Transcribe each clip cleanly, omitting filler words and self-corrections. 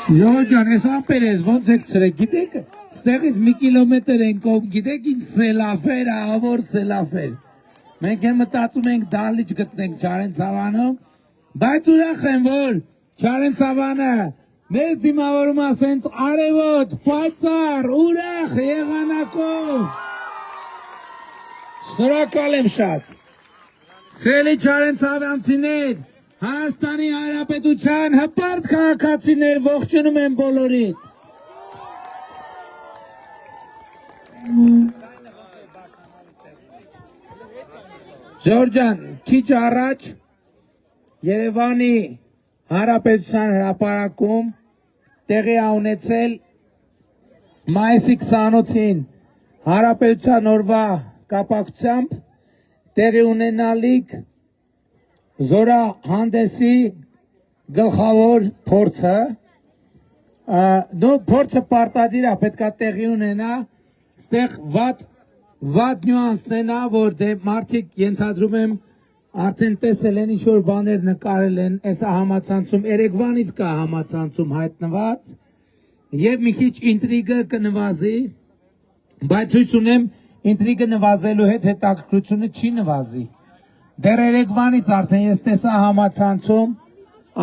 Ժողովուրդ, ես ամպերես ոնց եք ծրեք, գիտեք, ստեղից մի կիլոմետր են կողմ, գիտեք ինչ սելաֆեր, ավոր սելաֆեր։ Մենք եմ մտածում ենք դալիճ գտնենք Չարենցավանում, բայց ուրախ եմ, որ Չարենցավանը մեզ դիմավորում ասենց արևոտ, պայծառ, ուրախ եղանակով։ Շնորհակալ եմ շատ։ Սիրելի Չարենցավանցիներ, Հայաստանի Հանրապետության հպարտ քաղաքացիներ, ողջունում եմ բոլորիդ։ Ժորժան, քիչ առաջ Երևանի Հանրապետության հրապարակում տեղի է ունեցել մայիսի 28-ին Հանրապետության օրվա կապակցությամբ տեղի ունենալիք զորահանդեսի գլխավոր փորձը, փորձը պարտադիր է, պետք է տեղի ունենա, ստեղ վատ նյուանսներն է, որ մարդիկ ենթադրում եմ արդեն տեսել են, ինչ-որ բաներ նկարել են, այսա համացանցում, երեկվանից կա համացանցում հայտնված, և մի քիչ ինտրիգը կնվազի, բայց ցույց ունեմ, ինտրիգը նվազելու հետ հետաքրքրությունը չի նվազի։ Դեռ երեկվանից արդեն ես տեսա համացանցում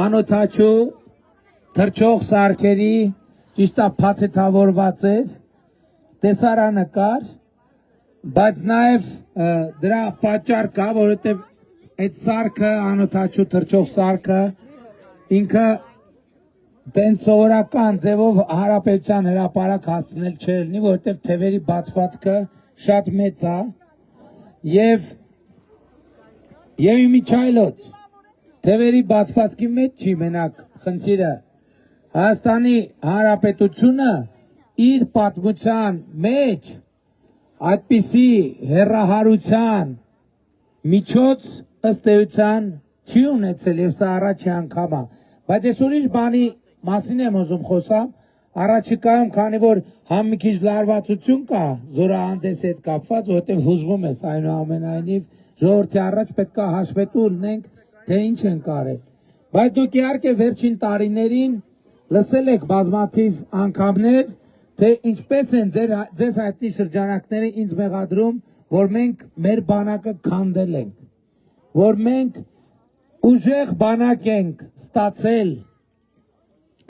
անօթաչու թռչող սարքերի ճիշտ է փաթեթավորված էր տեսարանկար, բայց նաև դրա պատճառ կա, որովհետև այդ սարքը անօթաչու թռչող սարքը ինքը տենց սովորական ձևով Հանրապետության հրապարակ հասցնել չէր լինի, որովհետև թևերի բացվածքը շատ մեծ է Եվ իմիջայլոց, թևերի բացվածքի մեջ չի մենակ խնդիրը, Հայաստանի Հանրապետությունը իր պատմության մեջ այդպիսի հեռահարության միջոց ըստ էության չի ունեցել և սա առաջի անգամ է, բայց ես ուրիշ բանի մասին եմ ուզում խոսամ, առաջիկայում քանի որ համ մի քիչ լարվածություն կա զորահանդեսի հետ կապված, որովհետև հուզվում ես այնուամենայնիվ ժողովրդի առաջ պետք է հաշվետու լինենք, թե ինչ ենք արել։ Բայց դուք իհարկե վերջին տարիներին լսել եք բազմաթիվ անգամներ, թե ինչպես են ձեզ հայտնի շրջանակները ինձ մեղադրում, որ մենք մեր բանակը քանդել ենք, որ մենք ուժեղ բանակ ենք ստացել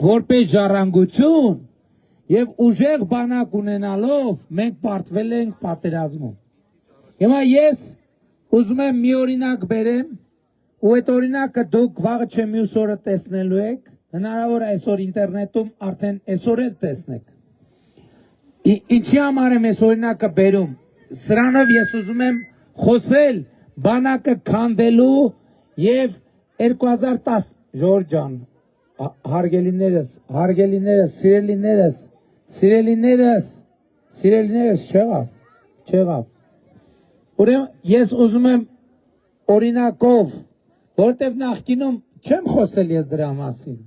որպես ժառանգություն և ուժեղ բանակ ունենալով մենք պարտվել ենք պատերազմում։ Հիմա ես ուզում եմ մի օրինակ բերեմ, ու այդ օրինակը դուք վաղը չէ մյուս օրը տեսնելու եք, հնարավոր այսօր ինտերնետում արդեն այսօր էլ տեսնեք։ Ինչի համար եմ այս օրինակը բերում, սրանով ես ուզում եմ խոսել բանակը քանդելու և 2010 Ժորժ ջան, սիրելիներս չեղավ։ Ուրեմն ես ուզում եմ օրինակով, որտև նախկինում չեմ խոսել ես դրա մասին,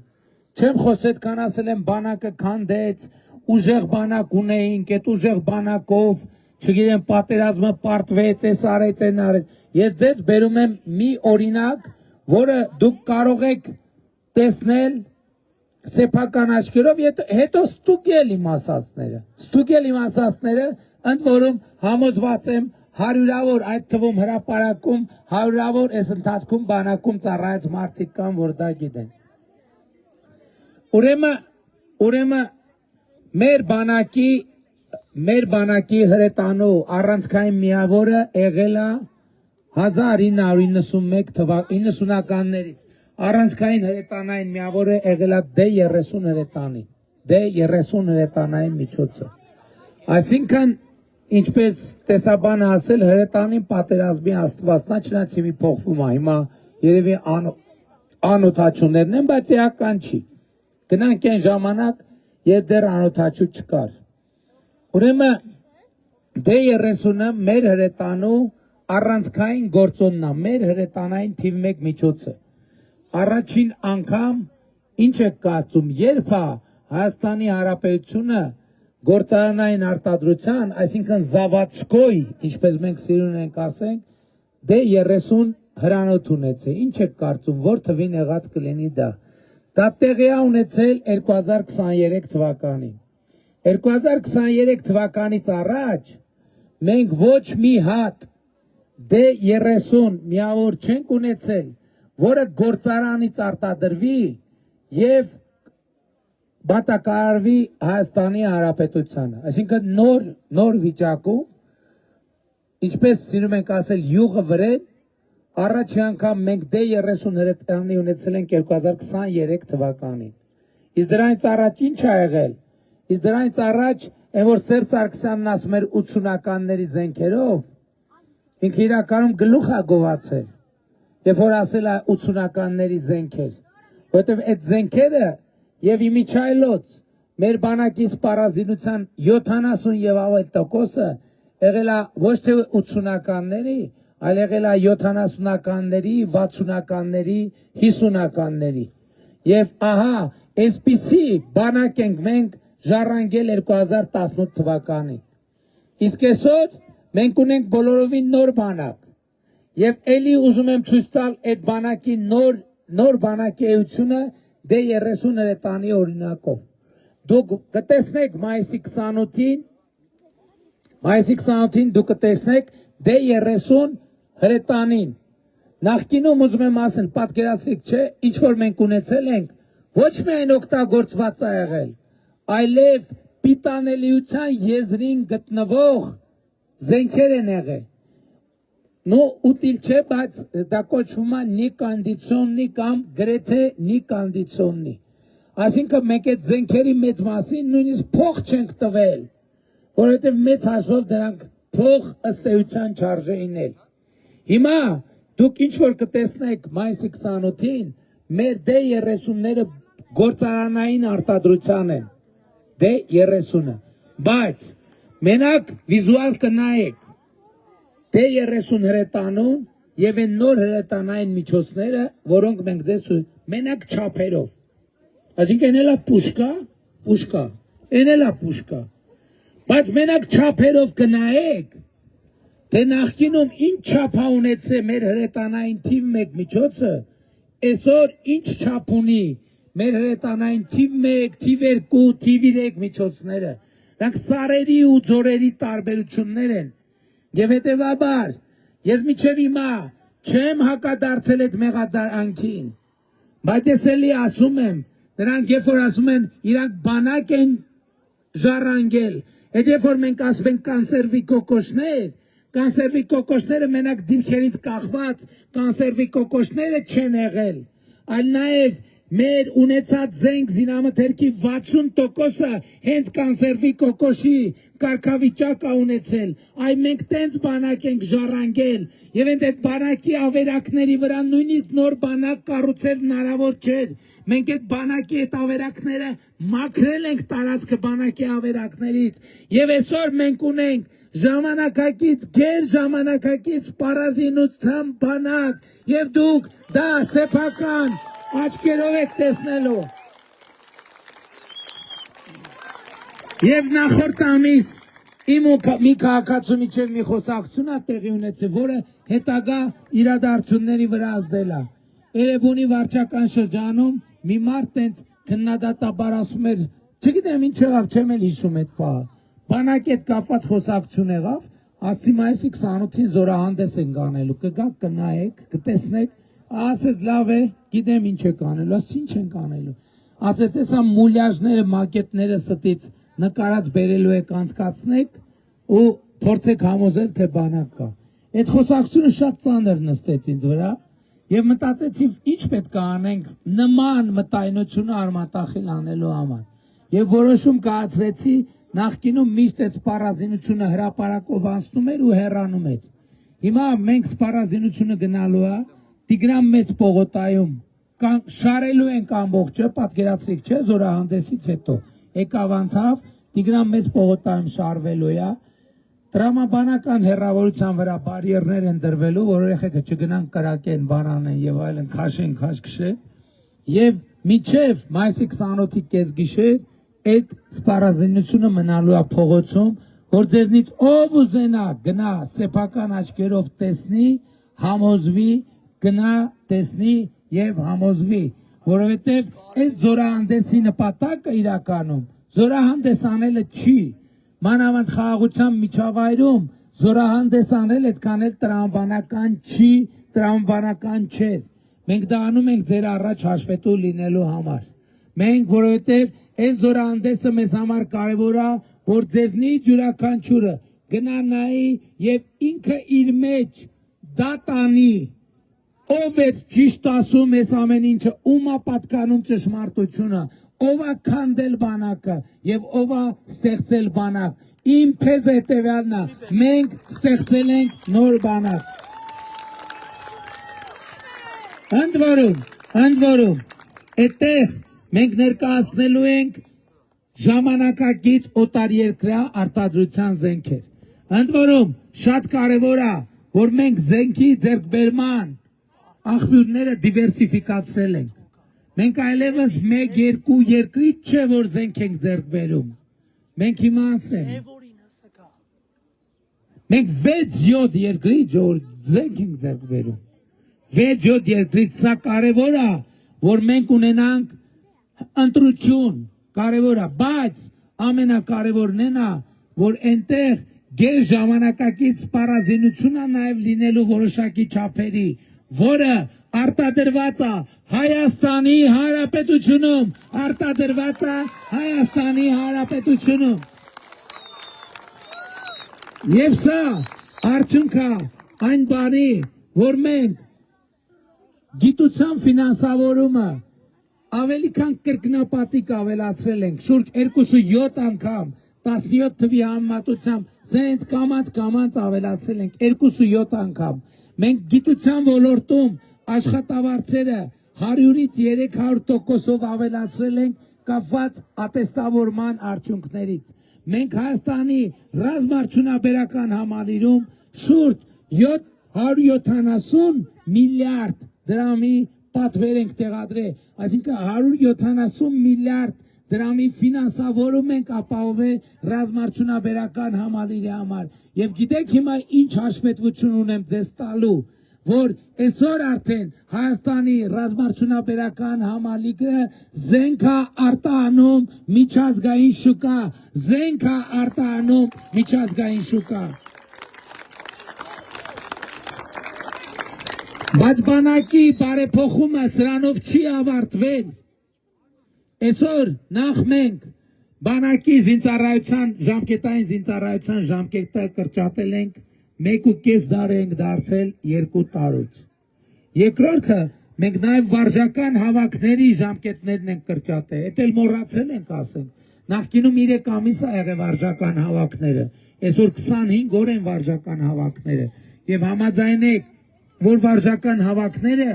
չեմ խոսել, կան ասել եմ բանակը քանդեց, ուժեղ բանակ ունեինք, այդ ուժեղ բանակով, չգիտեմ պատերազմը պարտվեց, այս արեց, այն արեց, ես ձեզ բերում եմ մի օրինակ, որը դուք կարող եք տեսնել սեփական աչքերով, հետո ստուգել իմ ասածները, ընդ որում համոզված եմ հարյուրավոր այդ թվում հրապարակում, հարյուրավոր այս ընթացքում բանակում ծառայած մարդիկ կան, որ դա գիտեն։ Ուրեմն մեր բանակի հրետանու առանցքային միավորը եղել է 1991-90-ականներից, առանցքային հրետանային միավորը եղել է D30 հրետանի, D30 հրետանային միջոցը, այսինքն ինչպես տեսաբանը ասել, հրետանին պատերազմի աստվածնա չնայած մի փոխվում է, հիմա երևի անօթաչուներն են, բայց էական չի։ Գնանք այն ժամանակ, երբ դեռ անօթաչու չկար։ Ուրեմն D30-ը մեր հրետանու առանցքային գործոնն է, մեր հրետանային թիվ 1 միջոցը։ Առաջին անգամ ինչ է կարծում, երբ է Հայաստանի Հանրապետությունը գործարանային արտադրության, այսինքն Զավադսկոյ, ինչպես մենք սիրուն ենք ասենք, D30 հրանոթ ունեցել, ինչ եք կարծում, որ թվին եղած կլինի դա, դա տեղի է ունեցել 2023 թվականին։ 2023 թվականից առաջ մենք ոչ մի հատ D30 միավոր չենք ունեցել, որը գործարանից արտադրվի եւ բատակարարվի Հայաստանի Հանրապետությանը։ Այսինքն նոր վիճակում, ինչպես սիրում ենք ասել, յուղը վրեն, առաջի անգամ մենք D30 հրետանի ունեցել ենք 2023 թվականին։ Իսկ դրանից առաջ ինչ ա եղել։ Իսկ դրանից առաջ, այն որ Սերժ Սարգսյանն ասում էր 80-ականների զենքերով, ինքը իրականում գլուխ ա գովացել, երբ որ ասել է 80-ականների զենքեր, որովհետև այդ զենքերը եւ իմիջայլոց մեր բանակի սպառազինության 70 եւ ավել տոկոսը եղել է ոչ թե 80-ականների, այլ եղել է 70-ականների, 60-ականների, 50-ականների։ Եվ ահա, այսպիսի բանակ ենք մենք ժառանգել 2018 թվականին։ Իսկ այսօր մենք ունենք բոլորովին նոր բանակ։ Եվ էլի ուզում եմ ցույց տալ այդ բանակի նոր բանակի էությունը D30 հրետանի օրինակով։ Դուք կտեսնեք մայիսի 28-ին դուք կտեսնեք D30 հրետանին։ Նախկինում ուզում եմ ասել, պատկերացրիք, չէ, ինչ որ մենք ունեցել ենք, ոչ միայն օգտագործված է եղել, այլև պիտանելիության եզրին գտնվող զենքեր են եղել։ Ну, ուտիլ չէ, բայց դա կոչվում է նիկանդիցիոննի կամ գրեթե նիկանդիցիոննի։ Այսինքն մենք այդ զենքերի մեծ մասին նույնիսկ փող չենք տվել, որովհետև մեծ հաշվով դրանք փող ըստ էության չարժեին էլ։ Հիմա դուք ինչ որ կտեսնեք մայիսի 28-ին, մեր D30-ները գործարանային արտադրության են, D30-ը, բայց մենակ վիզուալ կնայեք D30 հրետանուն եւ այն նոր հրետանային միջոցները, որոնք մենք ձեզ մենակ չափերով։ Այսինքն էնելա պուշկա, էնելա պուշկա։ Բայց մենակ չափերով կնայեք, թե նախկինում ինչ չափ ունեցե մեր հրետանային թիվ 1 միջոցը, այսօր ինչ չափ ունի մեր հրետանային թիվ 1, թիվ 2, թիվ 3 միջոցները։ Դրանք սարերի ու ձորերի տարբերություններ են։ Եվ հետևաբար, ես միջև հիմա չեմ հակադարձել այդ մեղադրանքին, բայց ես էլի ասում եմ, նրանք երբ որ ասում են, իրանք բանակ են ժառանգել, այդ երբ որ մենք ասում ենք կանսերվի կոկոշները մենակ դիրքերից կախված կանսերվի կոկոշները չեն եղել, այլ նաև մեր ունեցած զենք զինամթերքի 60%-ը հենց կանսերվի կոկոշի կարգավիճակ է ունեցել, այ մենք տենց բանակ ենք ժառանգել եւ այդ բանակի ավերակների վրա նույնիսկ նոր բանակ կառուցել հնարավոր չէր, մենք այդ բանակի այդ ավերակները մաքրել ենք տարածքը բանակի ավերակներից եւ այսօր մենք ունենք ժամանակակից գերժամանակակից պարազինության բանակ եւ դուք դա սեփական աչքերով եք տեսնելու։ Եվ նախորդ ամիս իմ մի քաղաքացու միջև մի խոսակցություն է տեղի ունեցել, որը հետագա իրադարձությունների վրա ազդել է։ Էրեբունի վարչական շրջանում մի մարդ տենց քննադատաբար ասում էր, չգիտեմ ինչ եղավ, չեմ էլ հիշում այդ պահը։ Բանակի հետ կապված խոսակցություն եղավ, ասի մայիսի 28-ին զորահանդես են անելու, կգաք կնայեք, կտեսնեք, ասեց լավ է, գիտեմ ինչ եք անելու, ասց ինչ ենք անելու։ Ասեց հեսա մուլյաժները, մակետները ստից նկարած բերելու եք անցկացնեք ու փորձեք համոզել, թե բանակ կա։ Այդ խոսակցությունը շատ ծանր նստեց ինձ վրա եւ մտածեցի ինչ պետք է անենք նման մտայնությունը արմատախիլ անելու համար։ Եվ որոշում կայացրեցի նախկինում միշտ այդ սպառազինությունը հրապարակով անցնում էր ու հեռանում էր։ Հիմա մենք սպառազինությունը գնալու է Տիգրան մեծ պողոտայում շարելու ենք ամբողջը, պատկերացրիք չէ, զորահանդեսից հետո եկավ անցավ, Տիգրան մեծ պողոտայում շարվելու է, տրամաբանական հեռավորության վրա բարիերներ են դրվելու, որ երեխեքը չգնան կրակեն, բանանեն եւ այլն, քաշեն, քաշքշե, եւ մինչեւ մայիսի 28-ի կեսգիշեր այդ սպառազինությունը մնալու է փողոցում, որ ձեզնից ով ուզենա գնա սեփական աչքերով տեսնի, համոզվի, գնա տեսնի եւ համոզվի, որովհետև այս զորահանդեսի նպատակը իրականում զորահանդես անելը չի, մանավանդ խաղաղության միջավայրում զորահանդես անել այդքան էլ տրամաբանական չի, տրամաբանական չէ։ Մենք դա անում ենք ձեր առաջ հաշվետու լինելու համար։ Մենք, որովհետև այս զորահանդեսը մեզ համար կարևոր է, որ ձեզնից յուրաքանչյուրը գնա նայի եւ ինքը իր մեջ դա տանի, ով է ճիշտ ասում այս ամեն ինչը, ում է պատկանում ճշմարտությունը, ով է քանդել բանակը եւ ով է ստեղծել բանակ։ Իմ թեզը հետեւյալն է, մենք ստեղծել ենք նոր բանակ։ Ընդ որում, այդտեղ մենք ներկայացնելու ենք ժամանակակից օտարերկրյա արտադրության զենքեր։ Ընդ որում, շատ կարևոր է, որ մենք զենքի ձեռքբերման աղբյուրները դիվերսիֆիկացրել ենք։ Մենք այլևս 1-2 երկրից չէ, որ զենք ենք ձեռք բերում։ Մենք հիմա ասեմ։ Մենք 6-7 երկրից որ զենք ենք ձեռք բերում։ 6-7 երկրից սա կարևոր է, որ մենք ունենանք ընտրություն, կարևոր է, բայց ամենակարևորն է նա, որ այնտեղ գեր ժամանակակից սպառազինություն է նաև լինելու որոշակի չափերի, որը արտադրված է Հայաստանի Հանրապետությունում, արտադրված է Հայաստանի Հանրապետությունում։ Եվ սա արդյունքը այն բանի, որ մենք գիտության ֆինանսավորումը ավելի քան կրկնապատիկ ավելացրել ենք, շուրջ 2.7 անգամ, 17 թվի համեմատությամբ, սենց կամած ավելացրել ենք 2.7 անգամ։ Մենք գիտության ոլորտում աշխատավարձերը 100-ից 300%-ով ավելացրել ենք կապված ատեստավորման արդյունքներից։ Մենք Հայաստանի ռազմաարդյունաբերական համալիրում շուրջ 770 միլիարդ դրամի պատվեր ենք տեղադրել, այսինքն 170 միլիարդ դրամի ֆինանսավորում ենք ապահովել ռազմաարդյունաբերական համալիրի համար։ Եվ գիտեք հիմա ինչ հաշվետվություն ունեմ ձեզ տալու, որ այսօր արդեն Հայաստանի ռազմաարդյունաբերական համալիրը զենք է արտահանում միջազգային շուկա, զենք է արտահանում միջազգային շուկա։ Բայց բանակի բարեփոխումը սրանով չի ավարտվել։ Այսօր նախ մենք բանակի զինծառայության ժամկետային զինծառայության ժամկետը կրճատել ենք 1.5 դար ենք դարձել 2 տարուց։ Երկրորդը մենք նաև վարժական հավաքների ժամկետներն ենք կրճատել, դա էլ մոռացել ենք ասենք։ Նախկինում 3 ամիս է եղել վարժական հավաքները, այսօր 25 օր են վարժական հավաքները եւ համաձայնեք, որ վարժական հավաքները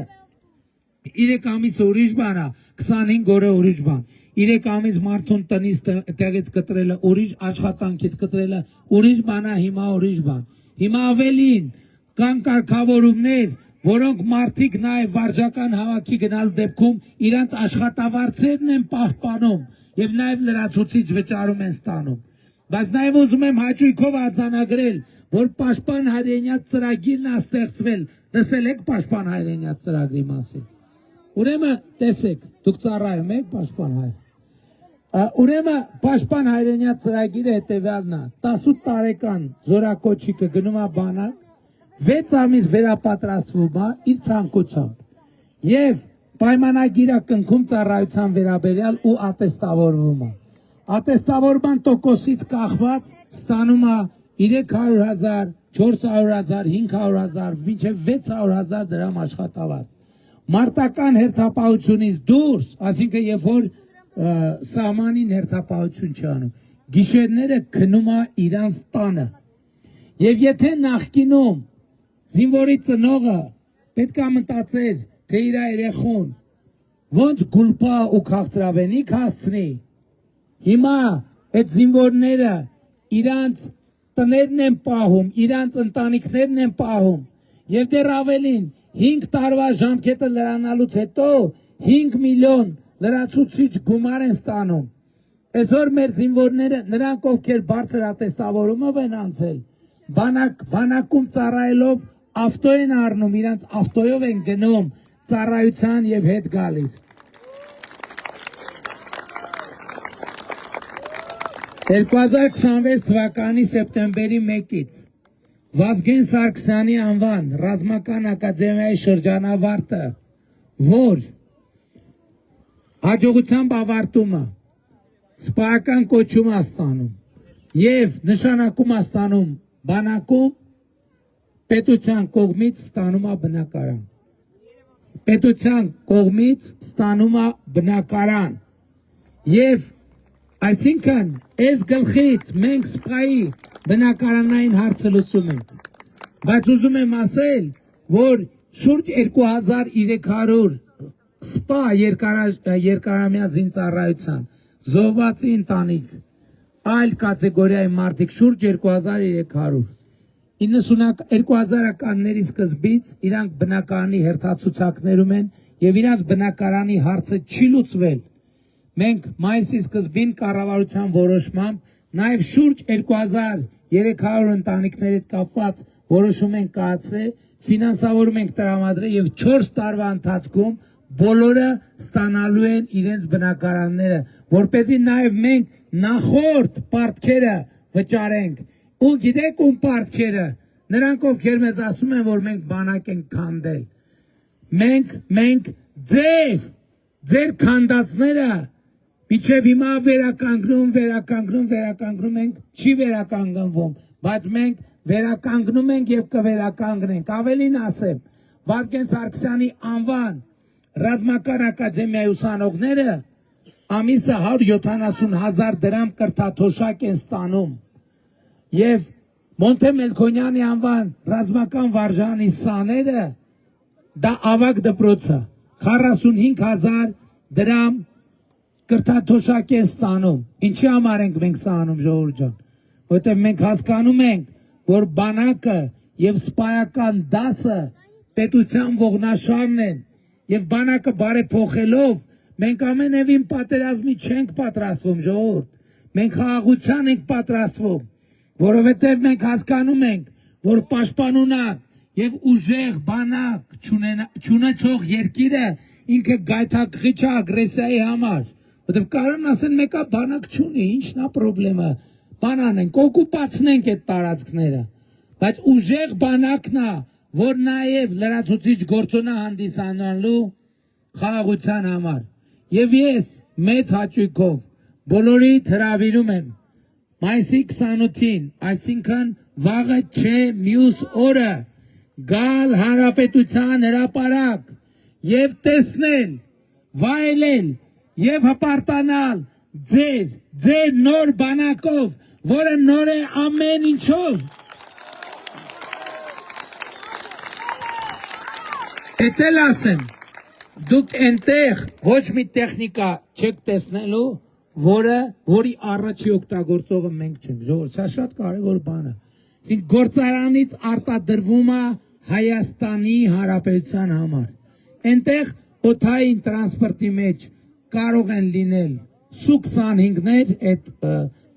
3 ամիսը ուրիշ բան է, 25 օրը ուրիշ բան։ 3 ամիս մարդուն տնից տեղից կտրելը ուրիշ, աշխատանքից կտրելը ուրիշ բան է, հիմա ուրիշ բան։ Հիմա ավելին կան կարգավորումներ, որոնք մարդիկ նաև վարժական հավաքի գնալու դեպքում իրանց աշխատավարձերն են պահպանում եւ նաև լրացուցիչ վճարում են ստանում։ Բայց նաև ուզում եմ հաճույքով արձանագրել, որ Պաշտպան հայրենիաց ծրագիրն է ստեղծվել։ Լսել եք Պաշտպան հայրենիաց ծրագրի մասին։ Ուրեմն տեսեք, դուք ծառայում եք Պաշտպան հայր։ Ուրեմն Պաշտպան հայրենիաց ծրագիրը հետևյալն է. 18 տարեկան զորակոչիկը գնում է բանակ, 6 ամիս վերապատրաստվում է իր ցանկությամբ եւ պայմանագիր է կնքում ծառայության վերաբերյալ ու ատեստավորվում է։ Ատեստավորման տոկոսից կախված ստանում է 300,000, 400,000, 500,000, մինչև 600,000 դրամ աշխատավարձ։ Մարտական հերթապահությունից դուրս, այսինքն երբ որ սահմանին հերթապահություն չանում, գիշերները քնում է իրանց տանը։ Եվ եթե նախկինում զինվորի ծնողը պետք է մտածեր, թե իր երեխուն ոնց գուլպա ու քաղցրավենիք հասցնի, հիմա այդ զինվորները իրանց տներն են պահում, իրանց ընտանիքներն են պահում, եւ դեռ ավելին 5 տարվա ժամկետը լրանալուց հետո 5 միլիոն լրացուցիչ գումար են ստանում։ Այսօր մեր զինվորները, նրանք ովքեր բարձր ատեստավորումով են անցել, բանակում ծառայելով ավտո են առնում, իրանց ավտոյով են գնում ծառայության եւ հետ գալիս։ 2026 թվականի սեպտեմբերի 1-ից Վազգեն Սարգսյանի անվան ռազմական ակադեմիայի շրջանավարտը, որ հաջողությամբ ավարտում է, սպայական կոչում է ստանում եւ նշանակում է ստանում բանակում, պետության կողմից ստանում է բնակարան։ Պետության կողմից ստանում է բնակարան եւ այսինքն այս գլխից մենք սպայի բնակարանային հարցը լուծում ենք, բայց ուզում եմ ասել, որ շուրջ 2300 սպա երկարամյա զինծառայության զոհվածի ընտանիք, այլ կատեգորիայի մարդիկ շուրջ 2300 2000-ականների սկզբից իրանք բնակարանի հերթացուցակներում են եւ իրանք բնակարանի հարցը չի լուծվել։ Մենք մայիսի սկզբին կառավարության որոշմամբ նաեւ շուրջ 2300 ընտանիքների հետ կապված որոշում ենք կայացրել, ֆինանսավորում ենք տրամադրել եւ 4 տարվա ընթացքում բոլորը ստանալու են իրենց բնակարանները, որպեսզի նաեւ մենք նախորդ պարտքերը վճարենք։ Ու գիտեք ում պարտքերը, նրանք ովքեր մեզ ասում են, որ մենք բանակ ենք քանդել։ Մենք ձեր քանդածները մինչև հիմա վերականգնում ենք, չի վերականգնվում, բայց մենք վերականգնում ենք եւ կվերականգնենք։ Ավելին ասեմ, Վազգեն Սարգսյանի անվան ռազմական ակադեմիայի ուսանողները ամիսը 170,000 դրամ կրթաթոշակ են ստանում եւ Մոնթե Մելքոնյանի անվան ռազմական վարժանի սաները դա ավագ դպրոցը 45,000 դրամ կրթաթոշակ են ստանում։ Ինչի համար ենք մենք սա անում, ժողովուրդ ջան, որտեղ մենք հասկանում ենք, որ բանակը եւ սպայական դասը պետության ողնաշարն են եւ բանակը բարեփոխելով մենք ամենևին պատերազմի չենք պատրաստվում, ժողովուրդ, մենք խաղաղության ենք պատրաստվում, որովհետև մենք հասկանում ենք, որ պաշտպանունակ եւ ուժեղ բանակ չունեցող երկիրը ինքը գայթակղիչ է ագրեսիայի համար, որովհետև կարող են ասել մեկը բանակ չունի, ինչն է խնդրեմը, բան անենք, օկուպացնենք այդ տարածքները, բայց ուժեղ բանակն է, որ նաեւ լրացուցիչ գործոնը հանդիսանալու խաղաղության համար։ Եվ ես մեծ հաճույքով բոլորիդ հրավիրում եմ մայիսի 28-ին, այսինքն վաղը չէ մյուս օրը գալ Հանրապետության հրապարակ եւ տեսնել, վայելել եւ հպարտանալ ձեր նոր բանակով, որը նոր է ամեն ինչով։ Էտել ասեմ, դուք այնտեղ ոչ մի տեխնիկա չեք տեսնելու, որի առաջի օգտագործողը մենք չենք, ժողովուրդ, սա շատ կարևոր բան է։ Այսինքն գործարանից արտադրվում է Հայաստանի Հանրապետության համար։ Այնտեղ օդային տրանսպորտի մեջ կարող են լինել Su-25-ներ,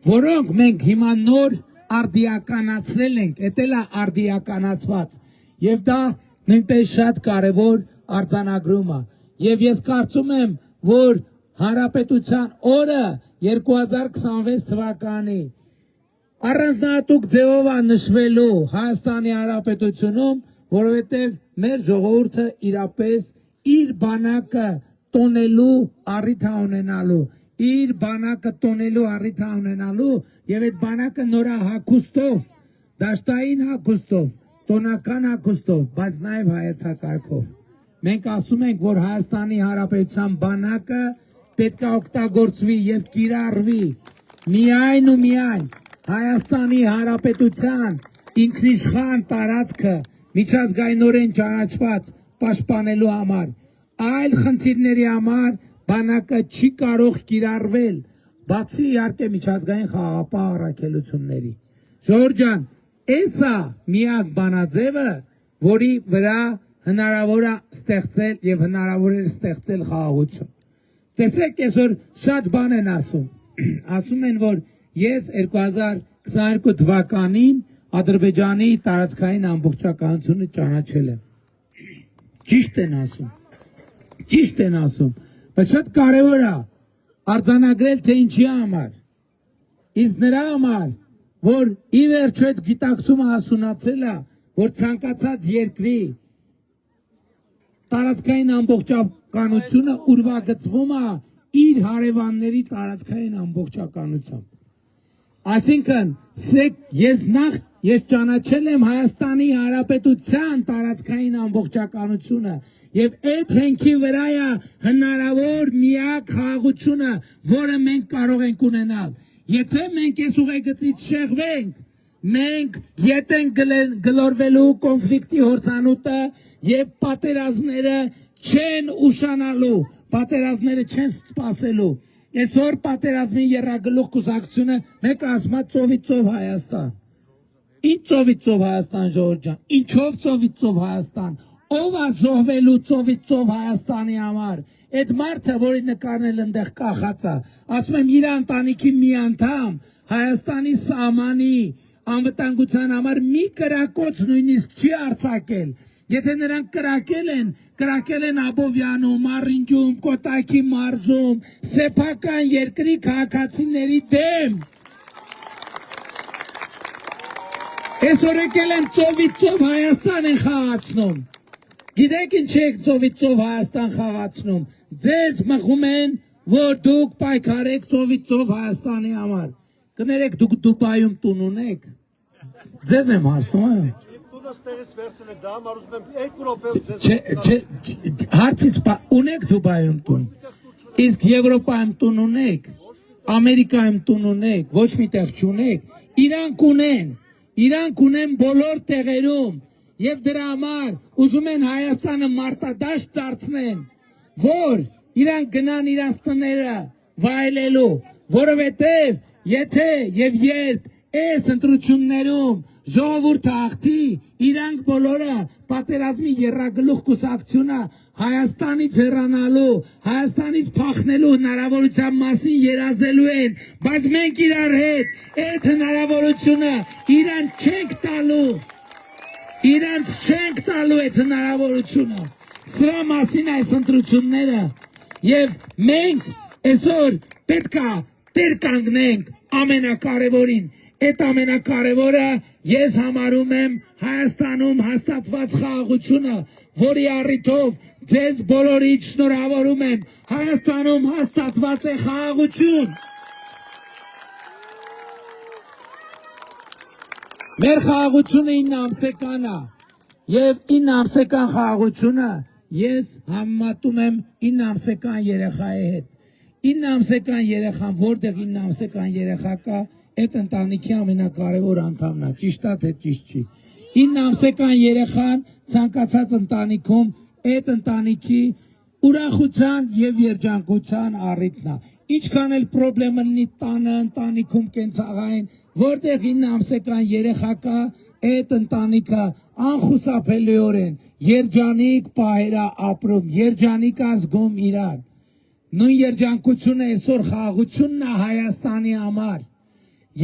որոնք մենք հիմա նոր արդիականացրել ենք, էտել է արդիականացված, եւ դա նույնպես շատ կարևոր արձանագրում է։ Եվ ես կարծում եմ, որ Հանրապետության օրը 2026 թվականի առանձնահատուկ ձևով է նշվելու Հայաստանի Հանրապետությունում, որովհետև մեր ժողովուրդը իրապես իր բանակը տոնելու առիթ է ունենալու, եւ այդ բանակը նորահագուստով, դաշտային հագուստով, տոնական հագուստով, բայց նաեւ հայեցակարգով։ Մենք ասում ենք, որ Հայաստանի Հանրապետության բանակը պետք է օգտագործվի եւ կիրառվի միայն ու միայն Հայաստանի Հանրապետության ինքնիշխան տարածքը միջազգայինորեն ճանաչված պաշտպանելու համար, այլ խնդիրների համար բանակը չի կարող կիրառվել, բացի իհարկե միջազգային խաղաղապահ առաքելությունների։ Ժողովուրդ ջան, էսա միակ բանաձևը, որի վրա հնարավոր է ստեղծել եւ հնարավոր է ստեղծել խաղաղություն։ Տեսեք, այսօր շատ բան են ասում են, որ ես 2022 թվականին Ադրբեջանի տարածքային ամբողջականությունը ճանաչել եմ։ Ճիշտ են ասում, բայց շատ կարևոր է արձանագրել, թե ինչի համար։ Իսկ նրա համար, որ ի վերջո այդ գիտակցումը հասունացել է, որ ցանկացած երկրի տարածքային ամբողջականությունը ուրվագծվում է իր հարևանների տարածքային ամբողջականությամբ։ Այսինքն, ես ճանաչել եմ Հայաստանի Հանրապետության տարածքային ամբողջականությունը եւ այդ հենքի վրա է հնարավոր միակ խաղաղությունը, որը մենք կարող ենք ունենալ։ Եթե մենք այս ուղեգծից շեղվենք, մենք ետ ենք գլորվելու կոնֆլիկտի հորձանուտը եւ պատերազմները չեն ուշանալու, պատերազմները չեն սպասելու։ Այսօր պատերազմի եռագլուխ կուսակցությունը մեկը ասում է ծովից ծով Հայաստան։ Ինչ ծովից ծով Հայաստան, ժողովուրդ ջան, ինչով ծովից ծով Հայաստան, ով է զոհվելու ծովից ծով Հայաստանի համար։ Այդ մարդը, որի նկարն էլ այնտեղ կախած է, ասում եմ իր ընտանիքի մի անդամ Հայաստանի սահմանի անվտանգության համար մի կրակոց նույնիսկ չի արձակել։ Եթե նրանք կրակել են Աբովյանում, Մարինջում, Կոտայքի մարզում, սեփական երկրի քաղաքացիների դեմ։ Այսօր եկել են ծովից ծով Հայաստան են խաղացնում։ Գիտեք ինչ եք ծովից ծով Հայաստան խաղացնում։ Ձեզ մխում են, որ դուք պայքարեք ծովից ծով Հայաստանի համար։ Կներեք դուք Դուբայում տուն ունեք։ Ձեզ եմ հարցնում։ Հարցից ունեք Դուբայում տուն, իսկ Եվրոպայում տուն ունեք, Ամերիկայում տուն ունեք, ոչ մի տեղ չունեք, իրանք ունեն բոլոր տեղերում եւ դրա համար ուզում են Հայաստանը մարտադաշտ դարձնեն, որ իրանք գնան իրանց տները վայելելու, որովհետեւ եթե եւ երբ այս ընտրություններում ժողովուրդը հաղթի, իրանք բոլորը պատերազմի եռագլուխ կուսակցությունը Հայաստանից հեռանալու, Հայաստանից փախնելու հնարավորության մասին երազելու են, բայց մենք իրար հետ այդ հնարավորությունը իրանք չենք տալու այդ հնարավորությունը։ Սրա մասին այս ընտրությունները եւ մենք այսօր պետքա տեր կանգնենք ամենակարևորին։ Այդ ամենակարևորը ես համարում եմ Հայաստանում հաստատված խաղաղությունը, որի առիթով ձեզ բոլորիդ շնորհավորում եմ։ Հայաստանում հաստատված է խաղաղություն։ Մեր խաղաղությունը 9 ամսեկան է եւ 9 ամսեկան խաղաղությունը ես համեմատում եմ 9 ամսեկան երեխայի հետ։ 9 ամսեկան երեխան, որտեղ 9 ամսեկան երեխա կա, այդ ընտանիքի ամենակարևոր անդամն է, ճիշտ է թե ճիշտ չի։ 9 ամսեկան երեխան ցանկացած ընտանիքում այդ ընտանիքի ուրախության եւ երջանկության առիթն է։ Ինչքան էլ խնդրեմ լինի տանը ընտանիքում կենցաղային, որտեղ 9 ամսեկան երեխա կա, այդ ընտանիքը անխուսափելիորեն երջանիկ պահեր է ապրում, երջանիկ է զգում իրար։ Նույն երջանկությունը այսօր խաղաղությունն է Հայաստանի համար։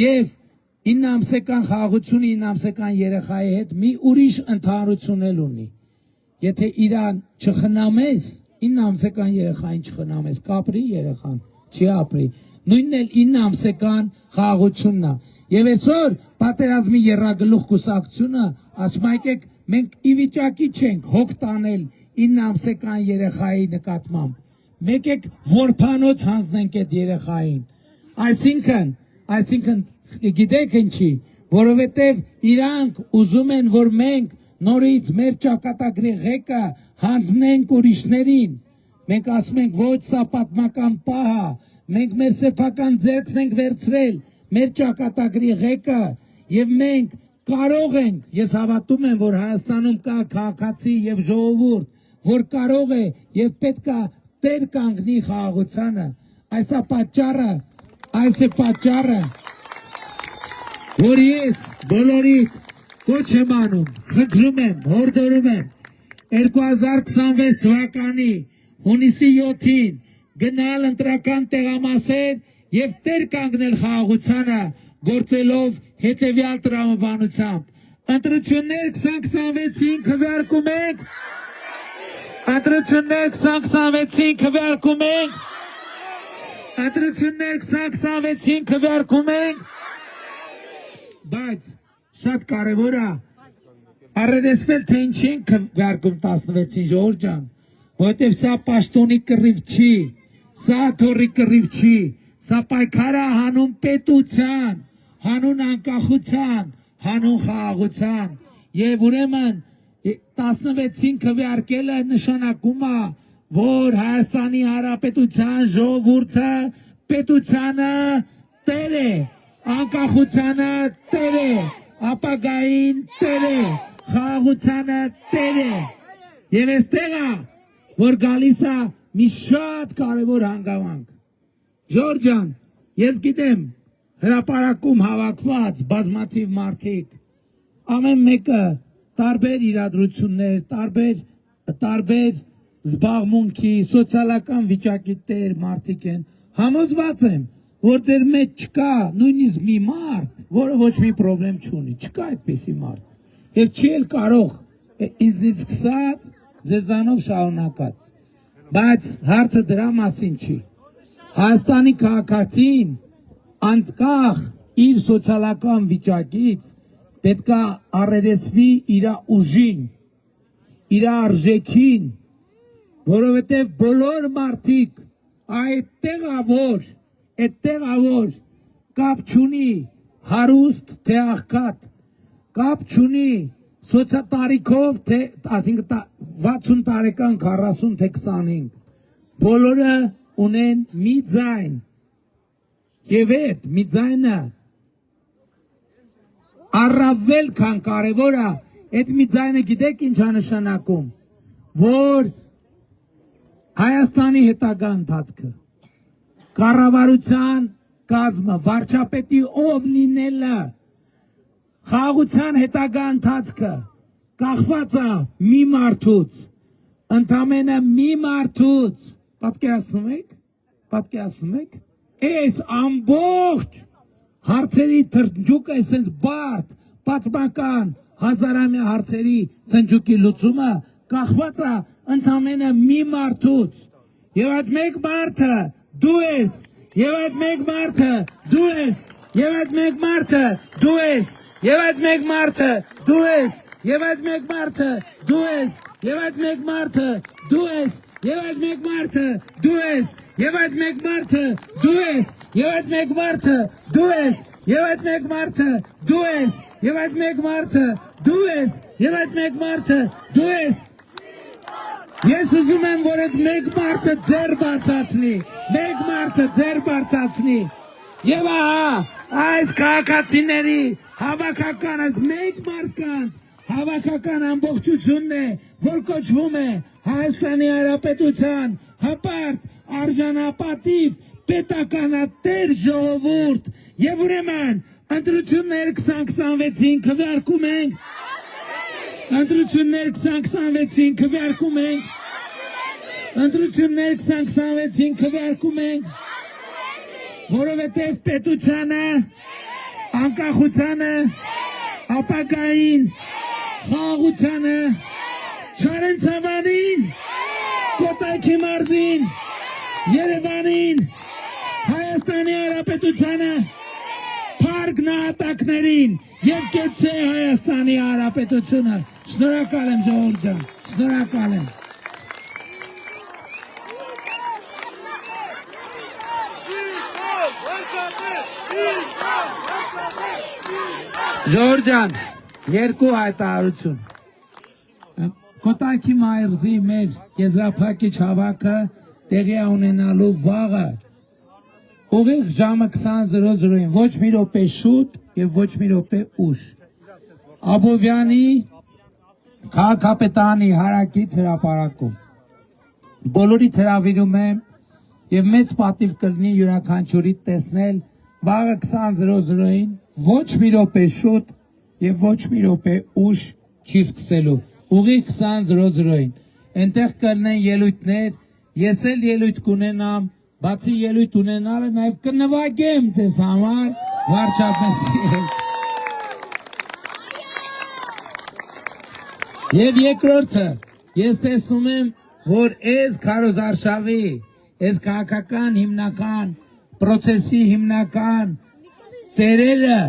Եվ 9 ամսեկան խաղաղությունը 9 ամսեկան երեխայի հետ մի ուրիշ ընդհանրություն էլ ունի։ Եթե իրան չխնամես, 9 ամսեկան երեխային չխնամես, կապրի երեխան, չի ապրի։ Նույնն էլ 9 ամսեկան խաղաղությունն է։ Եվ այսօր պատերազմի եռագլուխ կուսակցությունը ասում է եկեք մենք ի վիճակի չենք հոգ տանել 9 ամսեկան երեխայի նկատմամբ։ Եկեք որփանոց հանձնենք այդ երեխային։ Այսինքն գիտեք ինչի, որովհետև իրանք ուզում են, որ մենք նորից մեր ճակատագրի ղեկը հանձնենք ուրիշներին։ Մենք ասում ենք ոչ, սա պատմական պահ է, մենք մեր սեփական ձեռքն ենք վերցրել, մեր ճակատագրի ղեկը եւ մենք կարող ենք, ես հավատում եմ, որ Հայաստանում կա քաղաքացի եւ ժողովուրդ, որ կարող է եւ պետք է տեր կանգնի խաղաղությանը։ Այս է պատճառը, որ ես բոլորիդ կոչ եմ անում, խնդրում եմ, հորդորում եմ 2026 թվականի հունիսի 7-ին գնալ ընտրական տեղամասեր եւ տեր կանգնել խաղաղությանը, գործելով հետեւյալ տրամաբանությամբ։ Ընտրություններ 2026-ին քվեարկում ենք։ Ընտրություններ 2026-ին քվեարկում ենք։ Ընտրություններ 2026-ին քվեարկում ենք, բայց շատ կարևոր է առերեսվել թե ինչ ենք քվեարկում 16-ին ժողովուրդ ջան, որովհետև սա պաշտոնի կռիվ չի, սա թորի կռիվ չի, սա պայքար է հանուն պետության, հանուն անկախության, հանուն խաղաղության եւ ուրեմն 16-ին քվեարկելը նշանակում է, որ Հայաստանի Հանրապետության ժողովուրդը պետությանը տեր է, անկախությանը տեր է, ապագային տեր է, խաղաղությանը տեր է։ Եվ այստեղ է, որ գալիս է մի շատ կարևոր հանգամանք։ Ժողովուրդ ջան, ես գիտեմ, հրապարակում հավաքված բազմաթիվ մարդիկ, ամեն մեկը տարբեր իրադրություններ, տարբեր զբաղմունքի, սոցիալական վիճակի տեր մարդիկ են, համոզված եմ, որ ձեր մեջ չկա նույնիսկ մի մարդ, որը ոչ մի պրոբլեմ չունի, չկա այդպիսի մարդ, եւ չի էլ կարող ինձնից սկսած, ձեզանով շարունակած, բայց հարցը դրա մասին չի, Հայաստանի քաղաքացին անկախ իր սոցիալական վիճակից պետք է առերեսվի իր ուժին, իր արժեքին, որովհետև բոլոր մարդիկ այդտեղ որ կապ չունի հարուստ թե աղքատ, կապ չունի սոցիոտարիքով թե 60 տարեկան 40 թե 25, բոլորը ունեն մի ձայն եւ այդ մի ձայնը առավել քան կարևոր է, այդ մի ձայնը գիտեք ինչ է նշանակում, որ Հայաստանի հետագա ընթացքը, կառավարության կազմը, վարչապետի ով լինելը, խաղաղության հետագա ընթացքը կախված է մի մարդուց, ընդամենը մի մարդուց, պատկերացնում եք, այս ամբողջ հարցերի թրջուկը այսպես բարդ, պատմական, հազարամյա հարցերի թրջուկի լուծումը կախված է ընդամենը մի մարդուց, եւ այդ մեկ մարդը դու ես, եւ այդ մեկ մարդը դու ես, եւ այդ մեկ մարդը դու ես, եւ այդ մեկ մարդը դու ես, եւ այդ մեկ մարդը դու ես, եւ այդ մեկ մարդը դու ես, եւ այդ մեկ մարդը դու ես, եւ այդ մեկ մարդը դու ես, եւ այդ մեկ մարդը դու ես, եւ այդ մեկ մարդը դու ես, եւ այդ մեկ մարդը դու ես, եւ այդ մեկ մարդը դու ես։ Ես ուզում եմ, որ այդ մեկ մարդը ձեր բարձրացնի, մեկ մարդը ձեր բարձրացնի, եւ ահա այս քաղաքացիների հավաքական այս մեկ մարդկանց հավաքական ամբողջությունն է, որ կոչվում է Հայաստանի Հանրապետության հպարտ արժանապատիվ պետականատեր ժողովուրդ եւ ուրեմն ընտրություններ 2026-ին քվեարկում ենք, ընտրություններ 2026-ին քվեարկում ենք, ընտրություններ 2026-ին քվեարկում ենք, որովհետև պետությանը, անկախությանը, ապագային, խաղաղությանը, Չարենցավանին, Կոտայքի մարզին, Երևանին, Հայաստանի Հանրապետությանը, փառք նահատակներին եւ կեցե Հայաստանի Հանրապետությունը։ Շնորհակալ եմ ժողովուրդ ջան, շնորհակալ եմ։ Ժողովուրդ ջան, երկու հայտարարություն։ Կոտայքի մարզի մեր եզրափակիչ հավաքը տեղի է ունենալու վաղը ուղիղ ժամը 20:00-ին, ոչ մի րոպե շուտ եւ ոչ մի րոպե ուշ։ Աբովյանի քաղաքապետարանի հարակից հրապարակում։ Բոլորիդ հրավիրում եմ եւ մեծ պատիվ կլինի յուրաքանչյուրի տեսնել վաղը 20:00-ին, ոչ մի րոպե շուտ եւ ոչ մի րոպե ուշ չի սկսելու։ Ուղիղ 20:00-ին։ Այնտեղ կլինեն ելույթներ, ես էլ ելույթ կունենամ, բացի ելույթ ունենալը նաև կնվագեմ ձեզ համար վարչապետի հետ։ Եվ երկրորդը, ես տեսնում եմ, որ այս քարոզարշավի, այս քաղաքական հիմնական պրոցեսի հիմնական տերերը,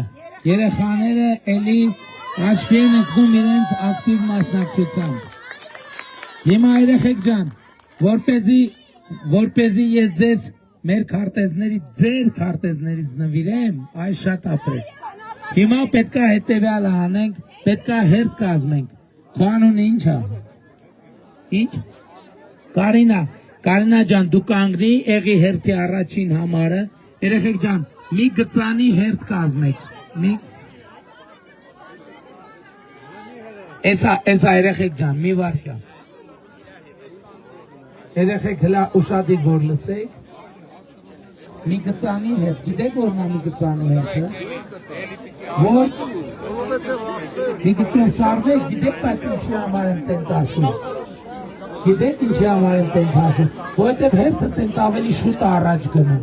երեխաները էլի աչքի են ընկնում իրենց ակտիվ մասնակցությամբ։ Հիմա երեխեք ջան, որպեսզի ես ձեզ մեր ձեր քարտեզներից նվիրեմ, այս շատ ապրեք։ Հիմա պետքա հետևյալը անենք, պետքա հերթ կազմենք։ Քո անունը ի՞նչ է։ Ի՞նչ։ Կարինա ջան, դու կանգնի, եղի հերթի առաջին համարը։ Երեխեք ջան, մի գծանի հերթ կազմեք։ Էսա երեխեք ջան, մի վարքա։ Երեխեք հլա ուշադիր որ լսեք։ Մի գծանի հերթ, գիտեք որն է մի գծանի հերթը։ Որ մի գծով շարվեք, գիտեք բայց ինչի համար եմ տենց ասում։ Գիտեք ինչի համար եմ տենց ասում, որովհետև հերթը տենց ավելի շուտ առաջ գնում,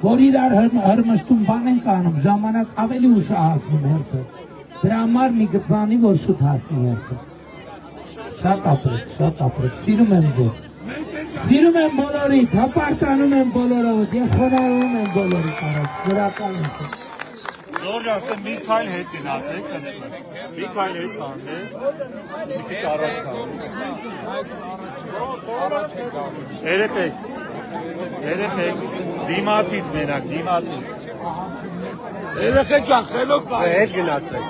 որ իրար հրմշտում բան են կանում, ժամանակ ավելի ուշ է հասնում հերթը, դրա համար մի գծանի, որ շուտ հասնի հերթը։ Շատ ապրեք, սիրում եմ ձեզ, սիրում եմ բոլորիդ, հապարտանում եմ բոլորովդ, և խոնարհում եմ բոլորիդ առաջ, գրական եմ։ Ժորժ ասեմ մի քայլ հետ գնացեք, մի քայլ հետ կանգնեք, մի քիչ առաջ կանգնեք։ Երեխեք, դիմացից մենակ, դիմացից։ Երեխեք ջան, խելոք կա։ Հետ գնացեք։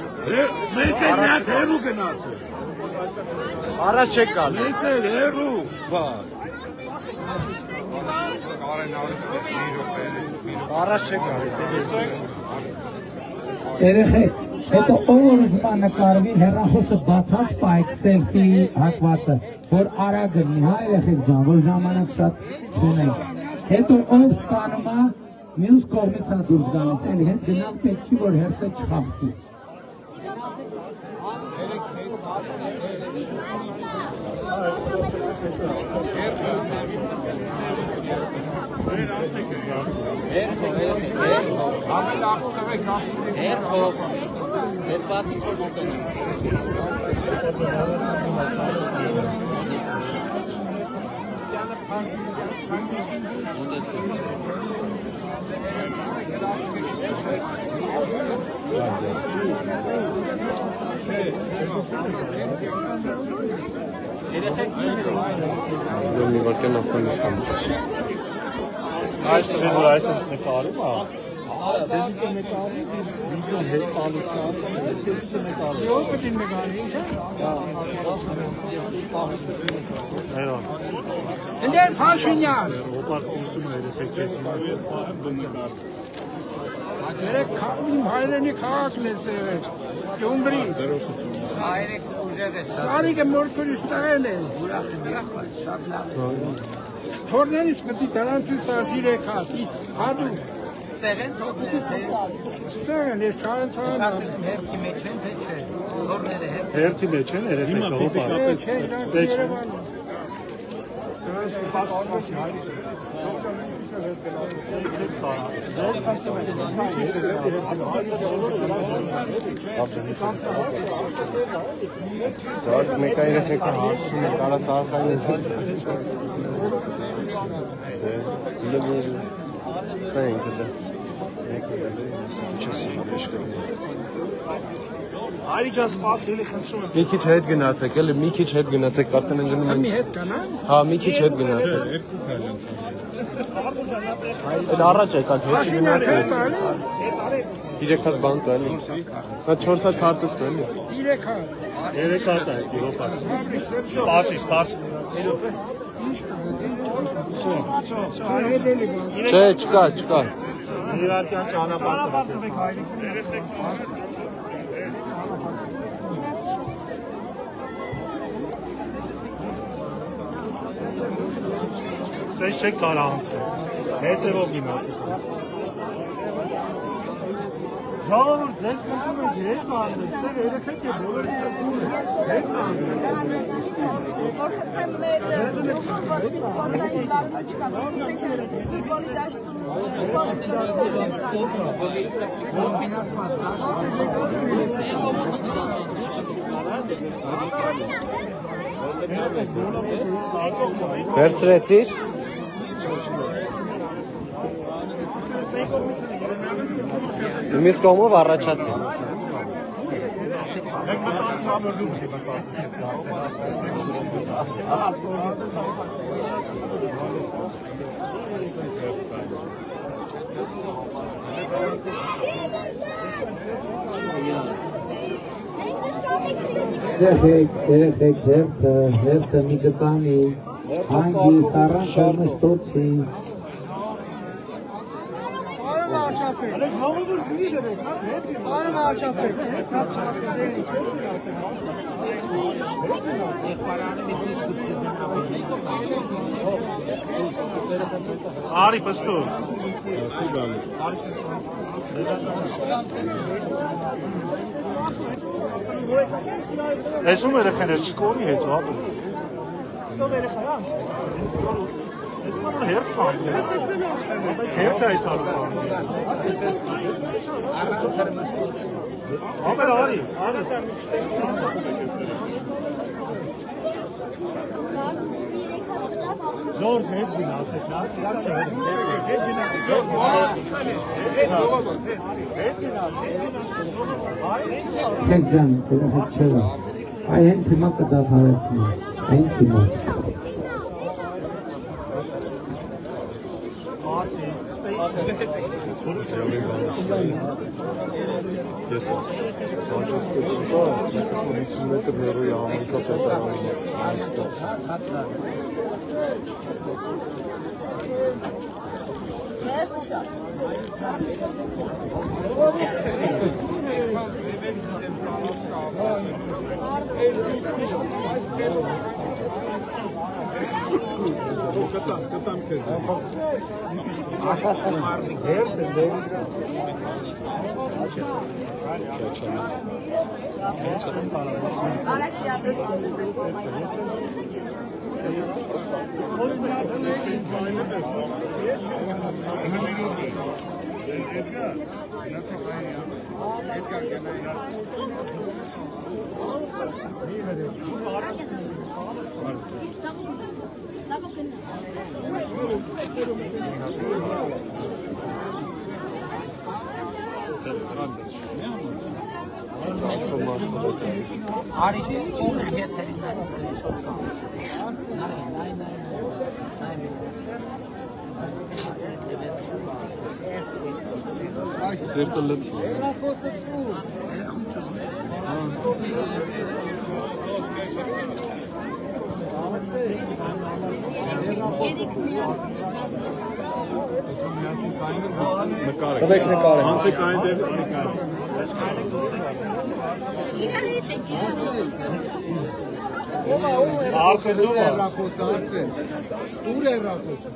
Մեծ է մի հատ հեռու գնացեք։ Առաջ չեք գալ։ Մեծ է հեռու, բա։ Առաջ չեք գալ։ Երեխեք, հետո ով որ զբա նկարվի հեռախոսը բացած պայք սելֆի հատվածը, որ արագ գնի, հա երեխեք ջան, որ ժամանակ շատ չունենք։ Հետո ով ստանում է, մյուս կողմից է դուրս գալիս, էլի հետ գնամ պետք չի, որ հերթը չխաբվի։ Erro, despacito. Մի վարկյան աստանից կամ։ Այս տղեն որ այսպես նկարում է, դեզի կը նկարի, վիդեոն հետ տալիս կա, ես քեզ կը նկարի։ Ո՞ր պետք է նկարի, ինչ է։ Այո։ Ender Փաշինյան։ Օպարտությունն է, ես եկել եմ։ Ադերեք իմ հայրենի քաղաքն է սեղել, Գյումրի։ Հայրեք ուժեղ է։ Սարիկը մորքուրիշ տղել է։ Ուրախ եմ, շատ լավ է։ Թորներիս պետք է դրանցից 13 հատ, հադու։ Ստեղ են թորները։ Ստեղ են, ես քարացան։ Հերթի մեջ են, թե չէ։ Թորները Հերթի մեջ են, երեխեքը հոպարապես։ Դարձ մեկ այ երեխեքը հարցում է, կարաս արկային ես։ Ստենք դե։ Արի ջան, սպասելի խնդրում եմ։ Մի քիչ հետ գնացեք, էլի մի քիչ հետ գնացեք, կարծեմ են գնում են։ Մի հետ կանան։ Հա, մի քիչ հետ գնացեք։ Այդ առաջ եկան, հետ գնացեք։ 3 հատ բան կա էլի։ Նա 4 հատ քարտուս կա էլի։ 3 հատ։ 3 հատ է, հոպար։ Սպասի։ Չէ, չկա։ Իրարքյան ճանապարհ։ Սես չեք կարա անցել, հետևով իմաստ։ Ժողովուրդ, դες կսում եք հետ անդեք, ստեղ երեխեք է բոլորից է բուր հետ Վերցրեցիր։ Մյուս կողմով առաջացի։ Երեխեք հերթը մի գծանի, հանգիստ առանց հեռնստոցի։ Արի պստոր։ Ես ում երեխեն ես չկորի հետո ապը։ Հերթ պան։ Հերթ այդ արու պան։ Ապել արի։ Նոր հետ դինացեք նա, իրար չէ հետ Չեք ջան, երեխեք չեղա, այ հենց հիմա կդադարեցնի, հենց հիմա։ Ես անջոտ կտուտա, ես 50 մետր ներոյի համանքա պետարանի այստաց։ Կտամ քեզ։ Արի ում եթերին նայես շոկ կանես։ Նայ։ Այս սերտը լցի։ Տվեք նկարը։ Անցեք այն դեպս նկարը։ Արսեն դու Արսեն։ Ուր է ռախոսը։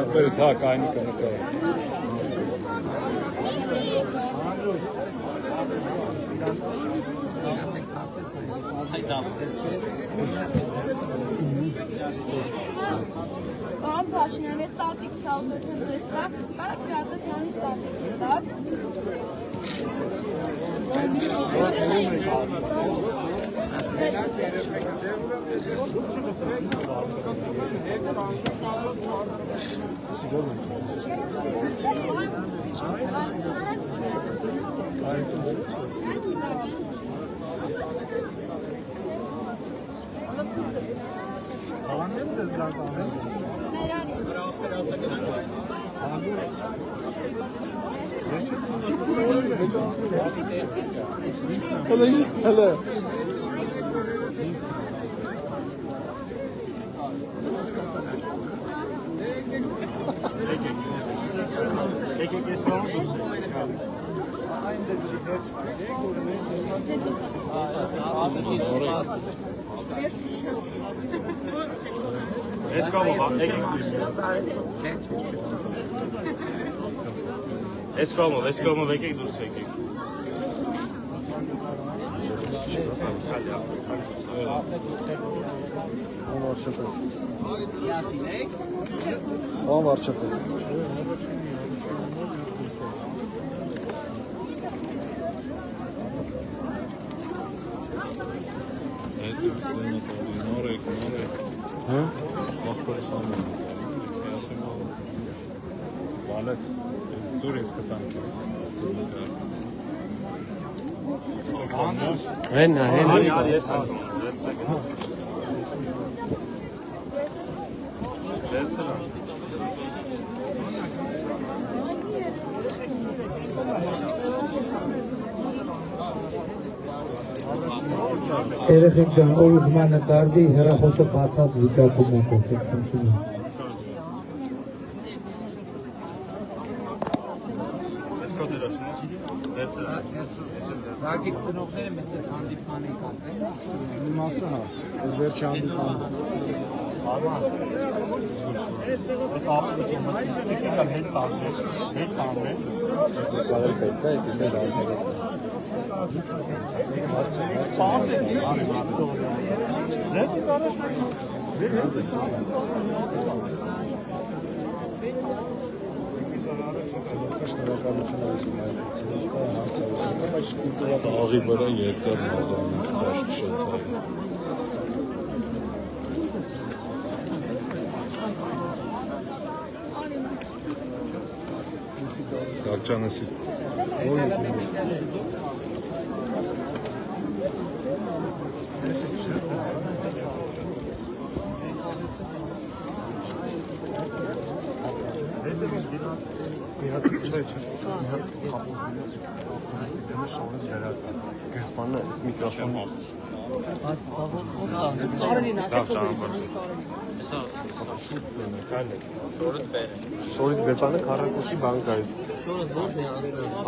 Ապերս հա կայնի կնկարը։ Պարոն Փաշինյան, ես տատիկ սաուզեցեմ ձեզ տակ, կարակ Պյատասյանի տատիկից տակ։ Հələ Ես կամով, եկեք դուրս եկեք։ Ո՞վ արժեք։ Վալես, ես դուր ես կտամ քեզ։ Հենա, Ես Երեխեք ջան, ով ուզում է նկարվի, հեռախոսը բացած վիճակում մոտեցեք, խնդրում եմ։ Զագիկ ծնողները մեծ այդ հանդիպման եկած են։ մի մասը հա, ես վերջի հանդիպան։ Սաղի վրա երկար մազանից կաշկշեցա։ Գաղջանեսի Բանը այս միկրոֆոնը Շորից բերբանը քառակուսի բանկա է։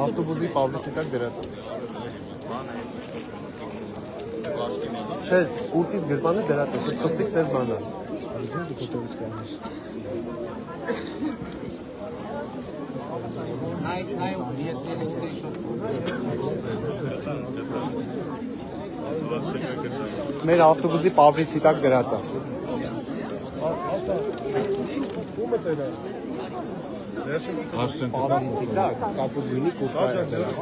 Ավտոբուսի Պավլոսի տակ դրած։ Չէ, ուրկից բերբանը դրած է, խստիկ սեր բանը։ Զես դու կոտորից կանես։ Մեր ավտոբուսի Պավլոսի տակ դրած է։ Կապու գույնի կոպա է դրած։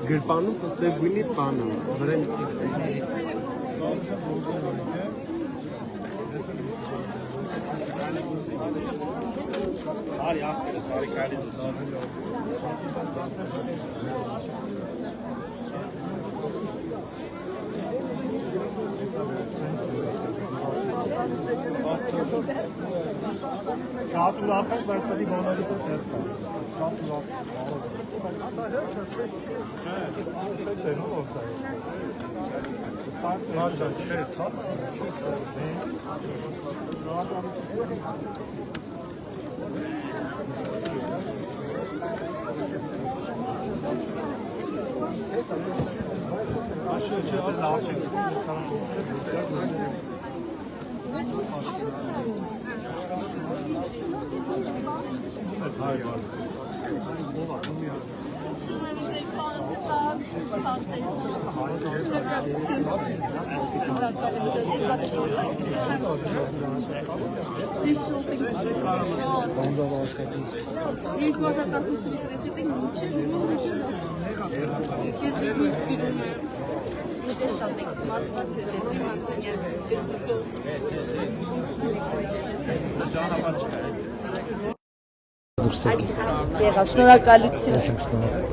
Գրպանում սոցե գույնի բանը, վրեն Շատ ուրախ եմ, բայց պետք է բանալիս ես հետ կա։ Շատ ուրախ։ Չէ, ցած։ Եղավ, շնորհակալություն։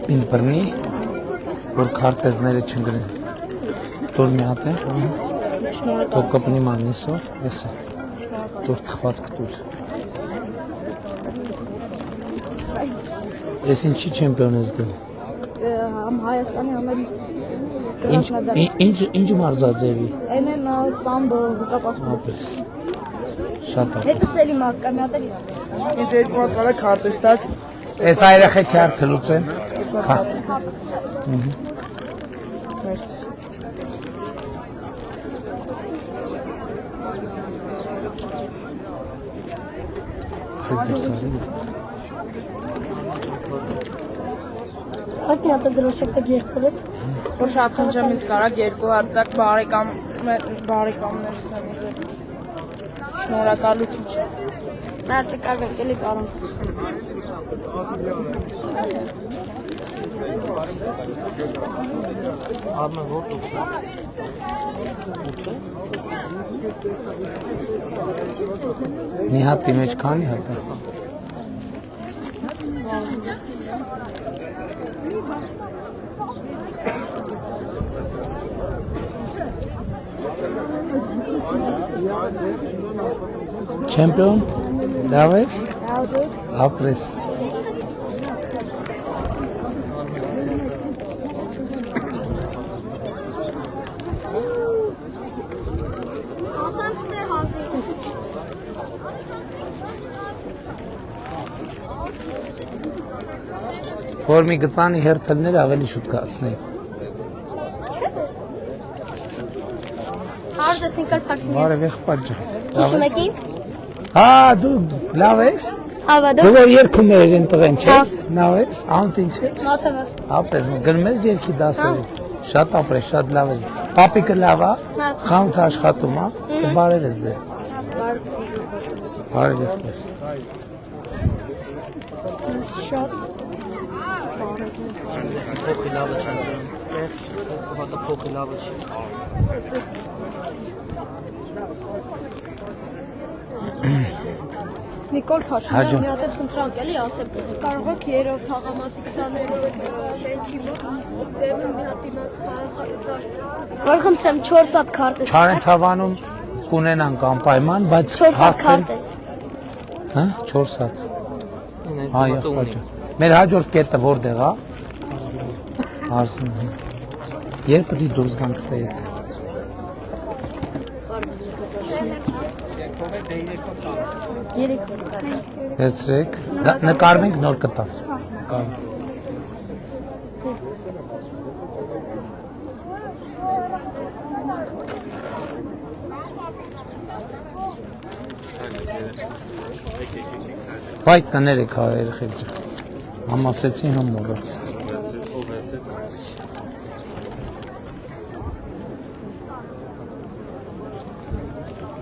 Ին բռնի, որ քարտեզները չընկնեն։ Դուր մի հատ է, թող կպնի մանիսով, եսա, դուր թխված կտուր։ Ես ինչի չեմպիոն ես դու։ Համ Հայաստանի համել Ինչ մարզաձևի։ MMA, սամբո, հուկապաշտպան։ Ապրես։ Շատ ապրես։ Հետս էլի մարկա մի հատ էլի։ Ինձ երկու հատ կարա քարտեզ տաք։ Այս երեխեք հարցելուց են։ Այդ մի հատ դրոշեք տակ երկրորդ։ Որ շատ խնդրեմ ինձ կարակ երկու հատ տակ բարեկամներս եմ ուզել։ Շնորհակալություն։ Մատ կարվենք էլի պարոն։ Մի հատի մեջ քանի հատ է։ Չեմպիոն, լավ ես։ Ապրես։ Որ մի գծանի հերթելներ ավելի շուտ կացնեի։ Հարդես նիկալ փարշին։ Բարև եղբայր ջան։ Ուսում եք ինձ։ Հա, դու լավ ես։ Հավա Դու դու։ որ երգում ես են տղեն, չես։ Լավ ես, անտ ինչ ես։ Մաթևս։ Ապրես, գնում ես երգի դասերի։ Շատ ապրես, շատ լավ ես։ Պապիկը լավ է, խանութը աշխատում է, բարև ես դե։ Բարև եղբայր։ Շատ։ Փոքր լավը չեմ։ Հատը փոքր լավը չի։ Նիկոլ Փաշինյան մի հատ խնդրանք էլի ասեմ, կարող եք երրորդ թաղամասի 20-րդ շենքի մոտ դեմը մի հատ իմաց խաղ։ Որ խնդրեմ 4 հատ քարտեզ։ Չարենցավանում կունենանք անպայման, բայց 4 հատ քարտեզ։ Հա, 4 հատ։ Հա, եղբայր ջան։ Մեր հաջորդ կետը որտեղ է։ Արսուն։ Երբ պետք է դուրս գանք ստեից։ Երեք։ Հեսրեք, նկարվենք նոր կտա։ Վայ կներեք հա երեխեք ջան։ Համասեցի համ մոռացի։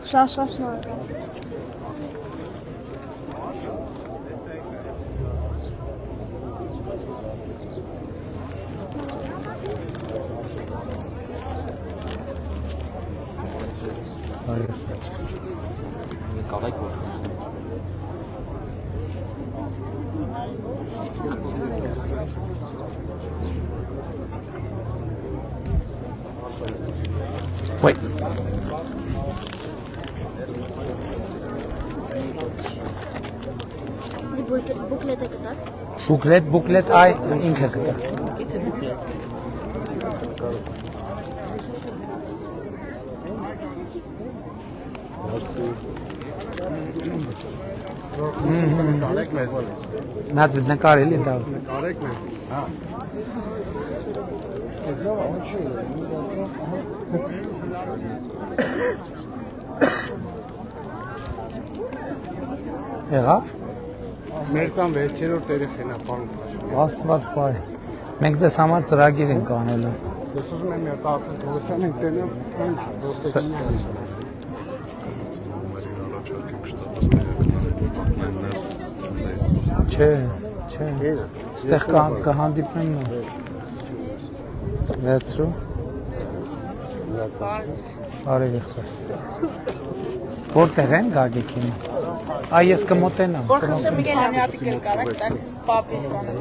Շատ շնորհակալ։ Վայ։ Բուկլետը կտակ։ Բուկլետ այ ինքը կտա։ Նա նկարելի դա։ Կարեկն է։ Հա։ Եղավ։ Մեր տան 6-րդ երեխեն է պարոն Փաշինյան։ Աստված բայ։ Մենք ձեզ համար ծրագիր ենք անելու։ Ես ուզում եմ մի հատ ացել Թովոսյան ենք տենեմ, ինչ ոստեկին Չէ, չէ։ Ստեղ կհանդիպնեն նոր։ Վերցրու։ Բարև եղբայր։ Որտեղ են գագիկին։ Այ ես կմոտենամ։ Որ խնդրեմ մի հանյատիկ էլ կարակ տակ պապի ստանալ։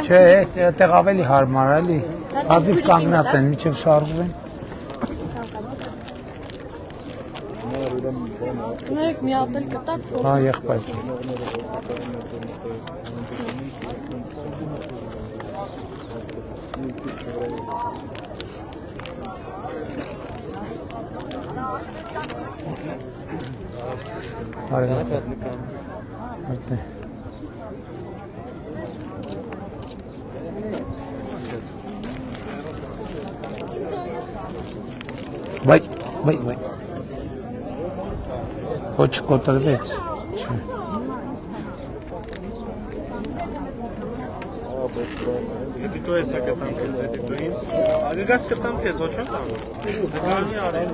Չէ, այդտեղ ավելի հարմար է, էլի։ Հազիվ կանգնած են, միջև շարժվեն։ Նայեք մի հատ էլ կտակ թող։ Հա, եղբայր ջան։ Վայ։ Ոչ կոտրվեց։ Դու ես եկտամ քեզ, դու ինձ։ Ագագաս կտամ քեզ, ոչ չեմ տանում։ Դե արել։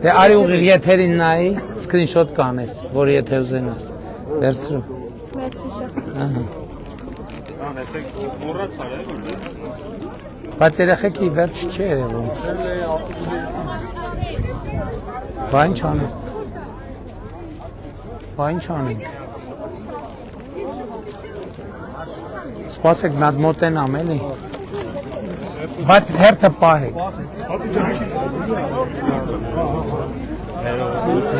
Դե արի ուղիղ եթերին նայի, սկրինշոտ կանես, որ եթե ուզենաս։ Վերցրու։ Մերսի շեֆ։ Ահա։ Անեսեք մոռացար է։ Բայց երեխեքի վերջ չի երևում։ Բա ինչ անենք։ Սպասեք մի հատ մոտենամ էլի։ Բայց հերթը պահեք։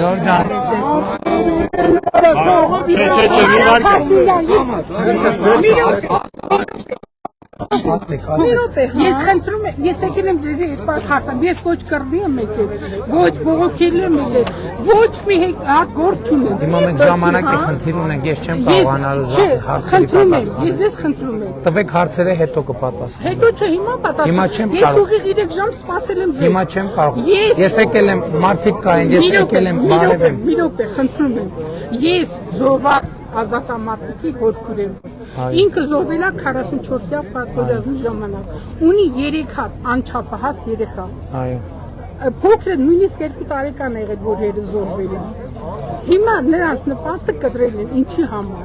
Ժորժան։ Չէ, մի վարկես։ Ես խնդրում եմ, ես եկել եմ ձեզ հետ պատասխան, ես ոչ կռվի եմ եկել, ոչ բողոքել եմ եկել, ոչ մի հատ գործ չունեմ։ Հիմա մենք ժամանակի խնդիր ունենք, ես չեմ կարողանալու հարցերի պատասխանել։ Ես ձեզ խնդրում եմ։ Տվեք հարցերը հետո կպատասխանեմ։ Հետո չէ, հիմա պատասխան։ Հիմա չեմ Ես կարող։ ուղիղ 3 ժամ սպասել եմ ձեզ։ Հիմա չեմ կարող։ Ես եկել եմ մարդիկ կային, ես եկել եմ բարևեմ։ Մի րոպե, խնդրում եմ։ Ես զոհված ազատամարտիկի հորքուր եմ։ Ինքը զոհվել է 44-յա պատգամի ժամանակ։ Ունի 3 հատ անչափահաս երեխա։ Այո։ Փոքր նույնիսկ 2 տարեկան եղել, որ հերը զոհվել են։ Հիմա նրանց նպաստը կտրել են, ինչի համար։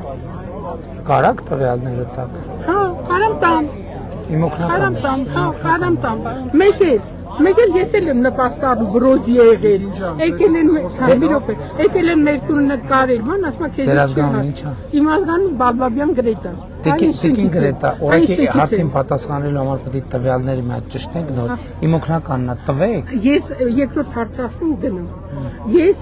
Կարակ տվյալները տակ։ Հա, կարամ տամ։ Իմ օգնական։ Կարամ տամ։ Մեկ էլ ես էլ եմ նպաստառ վրոդի եղել։ Եկել են մեր տուն նկարել, ման ասма քեզ։ Ձեր ազգանունը ի՞նչ է։ Իմ ազգանունը Բալբաբյան Գրետա։ Տիկին Գրետա, ուղղակի հարցին պատասխանելու համար պետք է տվյալների մի հատ ճշտենք նոր։ Իմ օգնականն է, տվեք։ Ես երկրորդ հարցը ասում գնամ։ Ես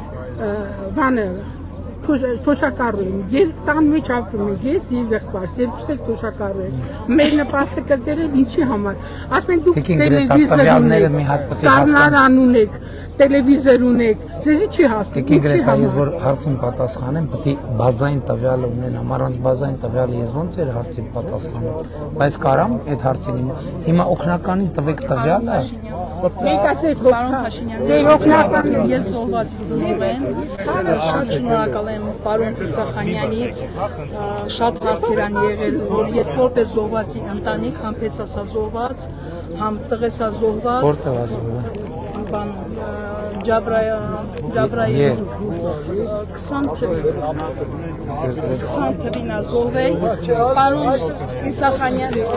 թոշակառու եմ, ես տան մեջ ապրում եմ, ես եւ եղբայրս, երկուսս էլ թոշակառու ենք։ Մեր նպաստը կրտել են ինչի համար։ Ասեն դուք տելևիզոր ունեք, սառնարան ունեք, տելևիզոր ունեք, ձեզի չի հասնում։ Տիկին Գրետա, ես որ հարցին պատասխանեմ, պետք է բազային տվյալը ունենամ, առանց բազային տվյալը ես ոնց էր հարցին պատասխանում։ Բայց կարամ այդ հարցին հիմա օգնականին տվեք տվյալը։ Պարոն Փաշինյան, ձեր օգնականը ես զոհվածի ծնող եմ, շատ շնորհակալ եմ պարոն Իսախանյանից, շատ հարցեր են եղել, որ ես որպես զոհվածի ընտանիք, համ եսասա զոհված, համ տղեսա զոհված, Որտեղ է զոհվել։ Ջաբրայել 20 թվին է զոհվել, պարոն Իսախանյանից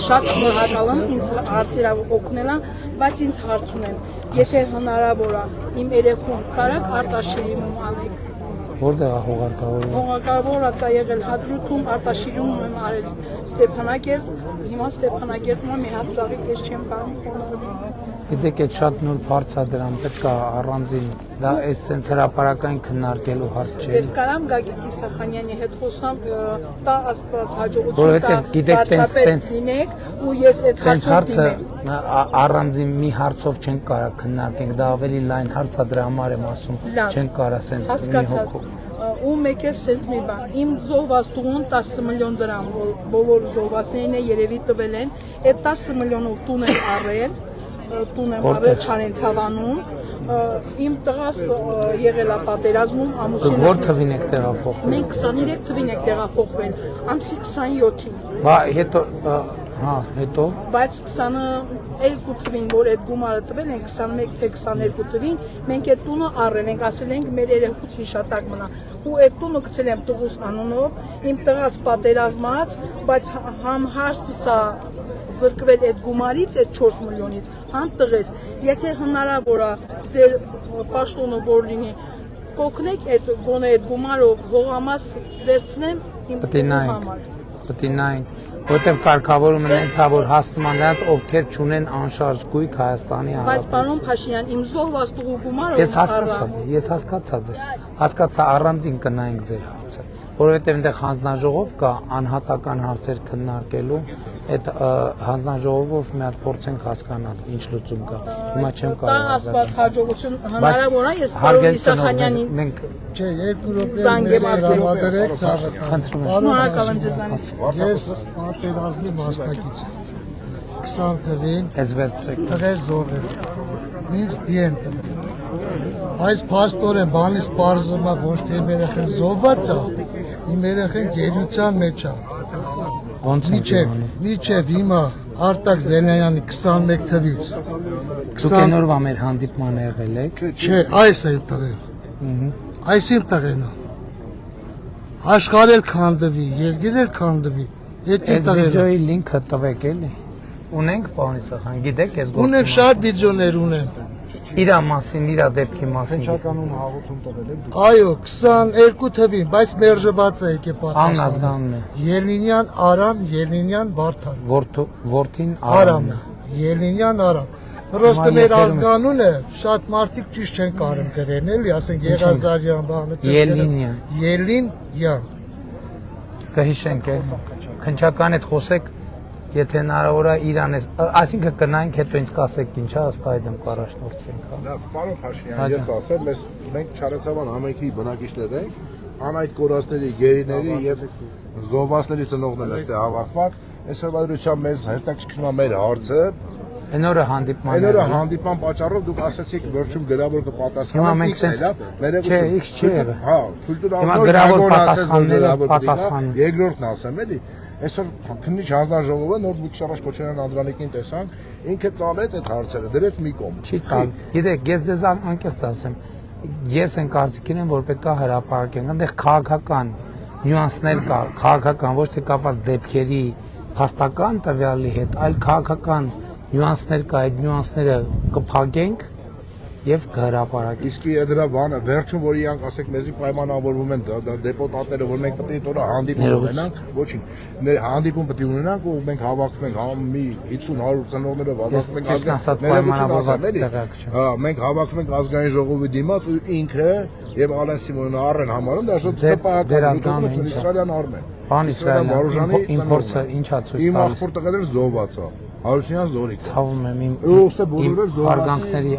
շատ շնորհակալ եմ, ինձ հարցերով օգնել են, բայց ինձ հարց ունեմ, եթե հնարավոր է իմ երեխուն կարաք Արտաշիրում անեք։ Որտեղ է հողարկավորում։ Հողարկավորած է եղել Հադրութում, Արտաշիրում եմ արել Ստեփանակերտ, հիմա Ստեփանակերտում մի հատ ծաղիկ ես չեմ կարող խոնարհել։ Գիտեք, այդ շատ նոր հարց է դրան, պետք է առանձին, դա այս սենց հրապարակային քննարկելու հարց չէ։ Ես կարամ Գագիկ Իսախանյանի հետ խոսամ, տա Աստված հաջողություն տա, Որովհետև գիտեք, տենց լինեք ու ես այդ հարցը առանձին մի հարցով չենք կարող քննարկենք, դա ավելի լայն հարց է, դրա համար եմ ասում, չենք կարող սենց մի հոգով։ Ու մեկ է սենց մի բան, իմ զոհված տուն 10 միլիոն դրամ, բոլոր զոհվածներին է երևի տվել են, այդ 10 միլիոնով տուն են առել, տուն եմ արել Չարենցավանում, իմ տղաս եղել է պատերազմում, ամուսինս։ Որ թվին եք տեղափոխվել։ Մենք 23 թվին եք տեղափոխվել, ամսի 27-ին։ Բա հետո, հա, հետո։ Բայց 22 թվին, որ այդ գումարը տվել են, 21 թե 22 թվին, մենք այդ տունը առել ենք, ասել ենք մեր երեխուց հիշատակ մնա։ Ու այդ տունը գցել եմ տղուս անունով, իմ տղաս պատերազմած, բայց համ հարսիս է զրկվել այդ գումարից, այդ 4 միլիոնից, համ տղես, եթե հնարավոր է ձեր պաշտոնը որ լինի, կօգնեք այդ գոնե այդ գումարով հողամաս վերցնեմ իմ համար։ պետք է նայենք, որտեղ կարգավորում են հենց որ հասնում են նրանց, ովքեր չունեն անշարժ գույք Հայաստանի Բայց Հանրապետությունում։ պարոն Փաշինյան, իմ զոհված տղու գումարը Ես հասկացա ձեզ, հասկացա առանձին կնայենք ձեր հարցը, որովհետև այնտեղ հանձնաժողով կա անհատական հարցեր քննարկելու, այդ հանձնաժողովով մի հատ փորձենք հասկանալ ինչ լուծում կա։ Հիմա չեմ կարող Աստված հաջողություն հնարավոր է, ես պարոն Իսախանյանին մենք Չէ, 2 րոպե Զանգ եմ ասել։ Դրեք ցավը։ խնդրում եմ շնորհակալ եմ ձեզանից։ Ես պատերազմի մասնակից եմ։ 20 թվին ես վերցրեք։ տղեր զոհել։ Ինձ դիեն տվել։ Այս փաստորեն բանից պարզում է ոչ թե իմ երեխեն զոհված է, իմ երեխեն գերության մեջ է։ Ոնց է։ Միջև հիմա Արտակ Զենայանի 21 թվից։ Դուք այն օրվա մեր հանդիպմանը եղել եք։ Չէ, այս է տղեն։ Այս իմ տղեն է։ Աշխարհել քանդվի, երկիրել քանդվի։ Այդ Այս տղեն։ վիդեոյի լինքը տվեք էլի։ Ունենք պարոն Իսախյան, գիտեք այս գործը։ Ունեմ շատ վիդեոներ ունեմ։ Իրա մասին, իրա դեպքի մասին։ Քնչականուն հաղորդում տվել եք դուք։ Այո, 22 թվին, բայց մերժված է եկե Անազգանն է։ Ելինյան Արամ, Ելինյան Վարդան։ Որդին Արամն է։ Ելինյան Արամ։ Պրոստը մեր ազգանունը շատ մարդիկ ճիշտ չեն կարում գրեն, էլի, ասենք Եղազարյան բանը։ Ելինյան։ Ելինյան։ Կհիշենք էլ։ Քնչական հետ խոսեք, եթե հնարավոր է Իրան է, այսինքն կնայենք, հետո ինձ կասեք ինչ է, ըստ այդմ կառաջնորդվենք, հա։ Դա պարոն Փաշինյան, ես ասեմ, մենք Չարացավան համայնքի բնակիչներ ենք, անայդ կորածների, գերիների եւ զոհվածների ծնողներն այստեղ հավաքված, այսօրվա դրությամբ մեզ հետաքրքրում է մեր հարցը։ Այն օրը հանդիպման։ Այն օրը հանդիպման պատճառով դուք ասացիք վերջում գրավոր կպատասխանեք, X-ը, Չէ, X չի եղել։ Հա, քուլտուրալ Հիմա գրավոր պատասխանները պատասխան։ Երկրորդն ասեմ, էլի։ Այսօր քննիչ հանձնաժողովը նոր մի քիչ առաջ Քոչարյան Անդրանիկին տեսանք, ինքը ծալեց այդ հարցերը, դրեց մի կողմ։ Չի տալ։ Գիտեք, ես ձեզ անկեղծ ասեմ, ես այն կարծիքին եմ, որ պետք է հրապարակենք, այնտեղ քաղաքական նյուանսներ կա, քաղաքական ոչ թե կապված դեպքերի հաստական տվյալի հետ, այլ քաղաքական նյուանսներ կա, այդ նյուանսները կփակենք եւ կհրապարակենք։ Իսկ դրա բանը վերջում որ իրանք ասեք մեզի պայմանավորվում են դեպուտատները որ մենք պետք է տորը հանդիպում ունենանք, ոչինչ, հանդիպում պետք է ունենանք ու մենք հավաքվում ենք մի 50-100 ծնողներով հավաքվում ենք հա, մենք հավաքվում ենք ազգային ժողովի դիմաց ու ինքը եւ Ալեն Սիմոնյանը առեն համարում դա շուտ տպահած Իսրայելյան Արմեն։ Բան Իսրայելյան իմպորտը ինչա ցույց տալիս։ Իմ ախորտը կդեր զոհված է։ Հարությունյան Զորիկ։ Ցավում եմ իմ հարգանքների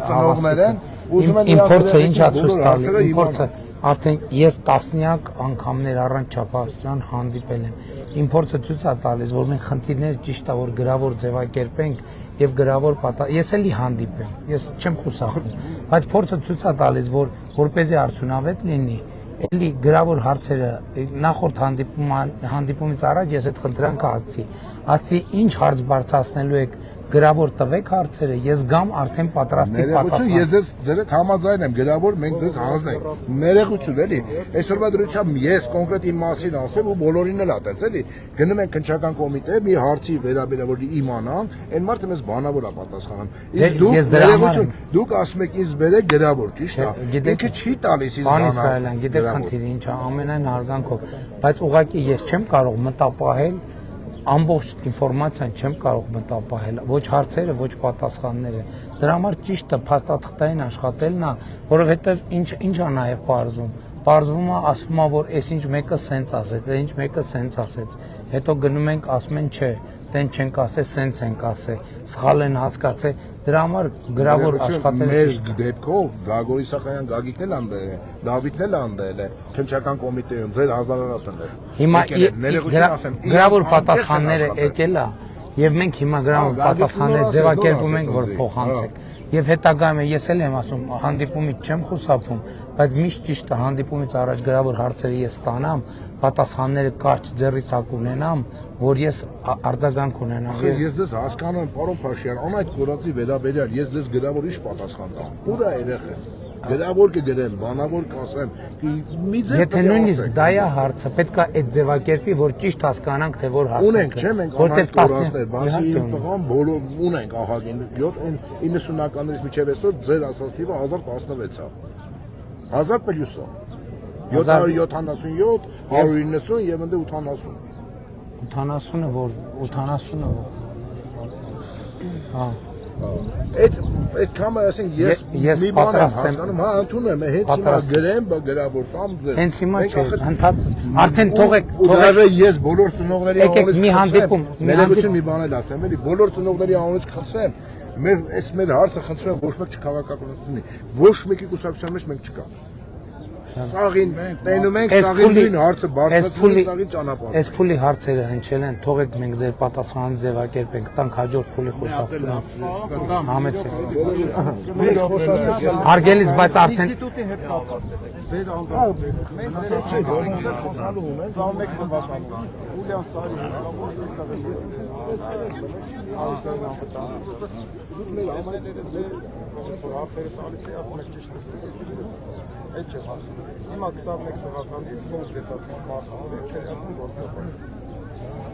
իմպորտը ինչա ցույց տալիս։ Իմպորտը արդեն ես տասնյակ անգամներ առանց չափահասության հանդիպել եմ։ Իմպորտը ցույց է տալիս, որ մենք խնդիրները ճիշտ է որ գրավոր ձևակերպենք եւ գրավոր ես էլի հանդիպեմ։ Ես չեմ խուսափում, բայց փորձը ցույց է տալիս, որ որպեսզի արդյունավետ լինի, էլի գրավոր հարցերը նախորդ հանդիպումից առաջ ես այդ խնդրանքը ասացի ինչ հարց բարձրացնելու եք գրավոր տվեք հարցերը ես գամ արդեն պատրաստի պատասխան ես ձեզ համաձայն եմ գրավոր մենք ձեզ հանձնենք ներողություն էլի այսօրվա դրությամբ ես կոնկրետ իմ մասին ասեմ ու բոլորին էլ ատենց էլի գնում ենք քնչական կոմիտե մի հարցի վերաբերյալ որ իմանան այն մարդը մեզ բանավոր է պատասխանում իսկ դուք ասում եք ինձ բերեք գրավոր ճիշտ է ինքը չի տալիս ինձ բան Իսրայելյան գիտեք խնդիրը ինչ է ամենայն հարգանքով բայց ուղղակի ես չեմ կարող մտապահել ամբողջ ինֆորմացիան չեմ կարող մտապահել ոչ հարցերը ոչ պատասխանները դրա համար ճիշտը փաստաթղթային աշխատելն է որովհետև ինչ է նաև պարզվում է ասում է որ այս ինչ մեկը սենց ասեց ինչ մեկը սենց ասեց հետո գնում ենք ասում են չէ տեն չենք ասել սենց ենք ասել սխալ են հասկացել դրա համար գրավոր աշխատել մեր դեպքով Գագոր Իսախանյան Գագիկն էլ անդել է Դավիթն էլ անդել է քնչական կոմիտեում ձեր հազարարացնել հիմա գրավոր պատասխանները եկել է եւ մենք հիմա գրավոր պատասխաններ ձևակերպում ենք որ փոխանցենք եւ հետագայում ես էլ եմ ասում հանդիպումից չեմ խուսափում բայց միշտ ճիշտ է հանդիպումից առաջ գրավոր հարցերը ես ստանամ պատասխանները կարճ ձեռի տակ ունենամ որ ես արձագանք ունենամ ես ձեզ հասկանում եմ պարոն Փաշյան անայդ կորածի վերաբերյալ ես ձեզ գրավոր ինչ պատասխան տամ ուր է երեխեն գրավոր կգրեմ, բանավոր կասեմ, մի ձև եթե նույնիսկ դա է հարցը, պետք է այդ ձևակերպի, որ ճիշտ հասկանանք, թե որ հարցը ունենք, չէ՞, մենք անհայտ կորածներ, բացի իմ տղան բոլոր ունենք ահագին 90-ականներից մինչև այսօր ձեր ասած թիվը 1016 է 1000 պլյուս է 777, 190 եւ ընդ 80 80-ը որ 80-ը որ։ Հա։ Այդ կամը ասենք ես մի բան եմ հասկանում, հա ընդունում եմ, հենց հիմա գրեմ, գրավոր կամ ձեր։ Հենց հիմա չէ, հնդած արդեն թողեք, ես բոլոր ծնողների անունից մի հանդիպում, ներողություն մի բան էլ ասեմ, էլի բոլոր ծնողների անունից խնդրեմ, մեր հարցը խնդրեմ ոչ մեկ չքաղաքականությունի, ոչ մեկի կուսակցության մեջ մենք չկա։ Սաղին տենում ենք, սաղին նույն հարցը բարձրացնում ենք, սաղին ճանապարհ։ Այս փուլի հարցերը հնչել են, թողեք մենք ձեր պատասխանը ձևակերպենք, տանք հաջորդ փուլի խոսակցություն։ Համեցեք։ Հարգելից, բայց արդեն ինստիտուտի հետ կապված է։ Ձեր անձամբ մնացած չի խոսալու ունեն, 21 թվականին Ուլիան Սարի Այդ չէ հասում։ Հիմա 21 թվականից կոնկրետ ասենք մարսում է, չէ, գործնական։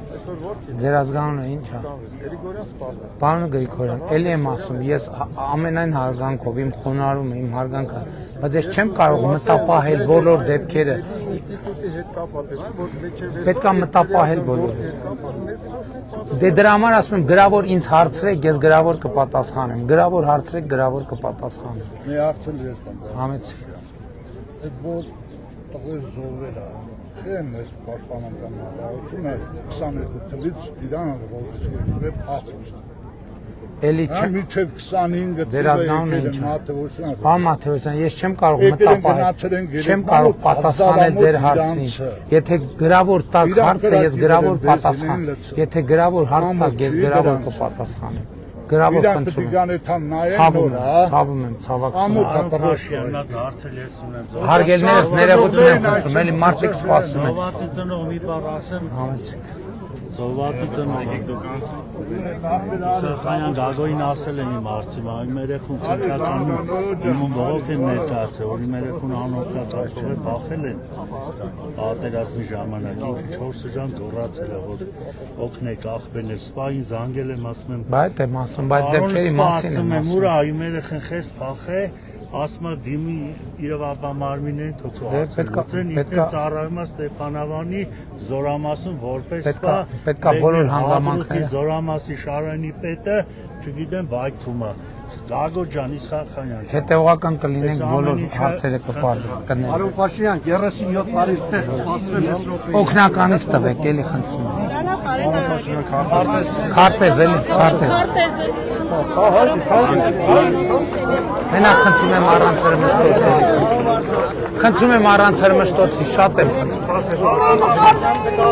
Այսօր ո՞րքի։ ձեր ազգանունը ինչ է։ Գրիգորյան Սպարտա։ Պարոն Գրիգորյան, էլի եմ ասում, ես ամենայն հարգանքով իմ խոնարհում եմ, իմ հարգանքը, բայց ես չեմ կարող մտապահել բոլոր դեպքերը։ Ինստիտուտի հետ կապված է, որ Պետք է մտապահել բոլորը։ Դե դրա համար ասում եմ, գրավոր ինձ հարցրեք, ես գրավոր կպատասխանեմ։ Գրավոր հարցրեք, գրավոր կպատասխանեմ։ Մի հարցել ես կամ։ Համեցեք։ Այդ որ տղեր զոհվել է։ Չեմ այդ պաշտպանական նախարարությունը 22 թվականից իրան ռոզիչը փախուստ։ Էլի չեմ Միջև 25-ը ձեր ազգանունը ինչ է։ Մաթեոսյան։ Պարոն Մաթեոսյան, ես չեմ կարող մտապահել, չեմ կարող պատասխանել ձեր հարցին։ Եթե գրավոր տակ հարցը, ես գրավոր պատասխան։ Եթե գրավոր հարց տակ, ես գրավոր կպատասխանեմ։ Գրավոր խնդրում եմ։ Ցավում եմ, ցավակցություն։ Հարգելներս ներողություն եմ խնդրում, էլի մարդիկ սպասում են։ Զոհվածի ծնող մի բառ ասեմ։ Համեցեք։ Զոհվածի ծնող։ Սխայան Գագոին ասել են իմ հարցի, իմ երեխուն քրճականում իմ բողոք են ներկայացել, որ իմ երեխուն անօգնական է բախել են պատերազմի ժամանակ, ինքը 4 ժամ դոռացել է, որ օգնեք աղբերներ, սպային զանգել եմ, ասում եմ։ Բայց եմ ասում, բայց դեպքերի մասին եմ ասում։ Ուրա իմ երեխան խեստ փախե, ասում է դիմի իրավաբանմարմինեն թոքո հարցերին, ինքը ծառայում է Ստեփանավանի Զորամասում որպես սպա, պետք է բոլոր հանգամանքները Զորամասի Շարանի պետը, չգիտեմ Վայթում է, Գագո ջան, Իսախանյան։ Հետևողական կլինենք բոլոր հարցերը կպարզենք։ Արոն Փաշյան 37 տարի ստեղ սպասվել եմ։ Օգնականից տվեք, էլի խնդրում եմ։ Քարտեզ էլի, քարտեզ։ Մենակ խնդրում եմ առանց հրմշտոցի։ Խնդրում եմ առանց հրմշտոցի, շատ եմ խնդրում։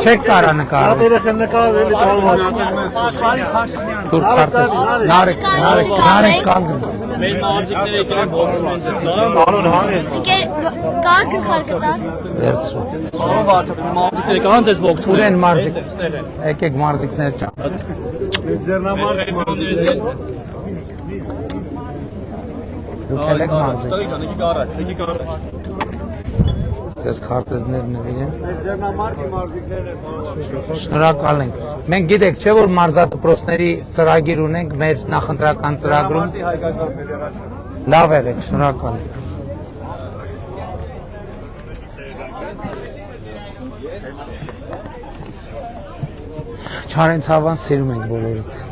Չեք կարա նկարել։ Երեխան նկարել էլի տալու։ Դուր քարտեզ։ Նարեկ կանգն։ Մեր մարզիկները եկել են ողջունում են ձեզ։ Պարոն հանել։ Կա գլխարկտակ։ Վերցրու։ Մարզիկները կան ձեզ ողջունում։ Ուր են մարզիկ։ Եկեք մարզիկներ ճան։ Ձեռնամարկ Դուք եք մարզիկ։ եկեք առաջ։ Ձեզ քարտեզներ նվիրեմ։ Ձեռնամարկի մարզիկները Շնորհակալ ենք։ Մենք գիտեք, չէ՞ որ մարզադպրոցների ծրագիր ունենք մեր նախընտրական ծրագրում։ հայկական ֆեդերացիա։ Լավ եղեք, շնորհակալ ենք։ Չարենցավան սիրում ենք բոլորիդ։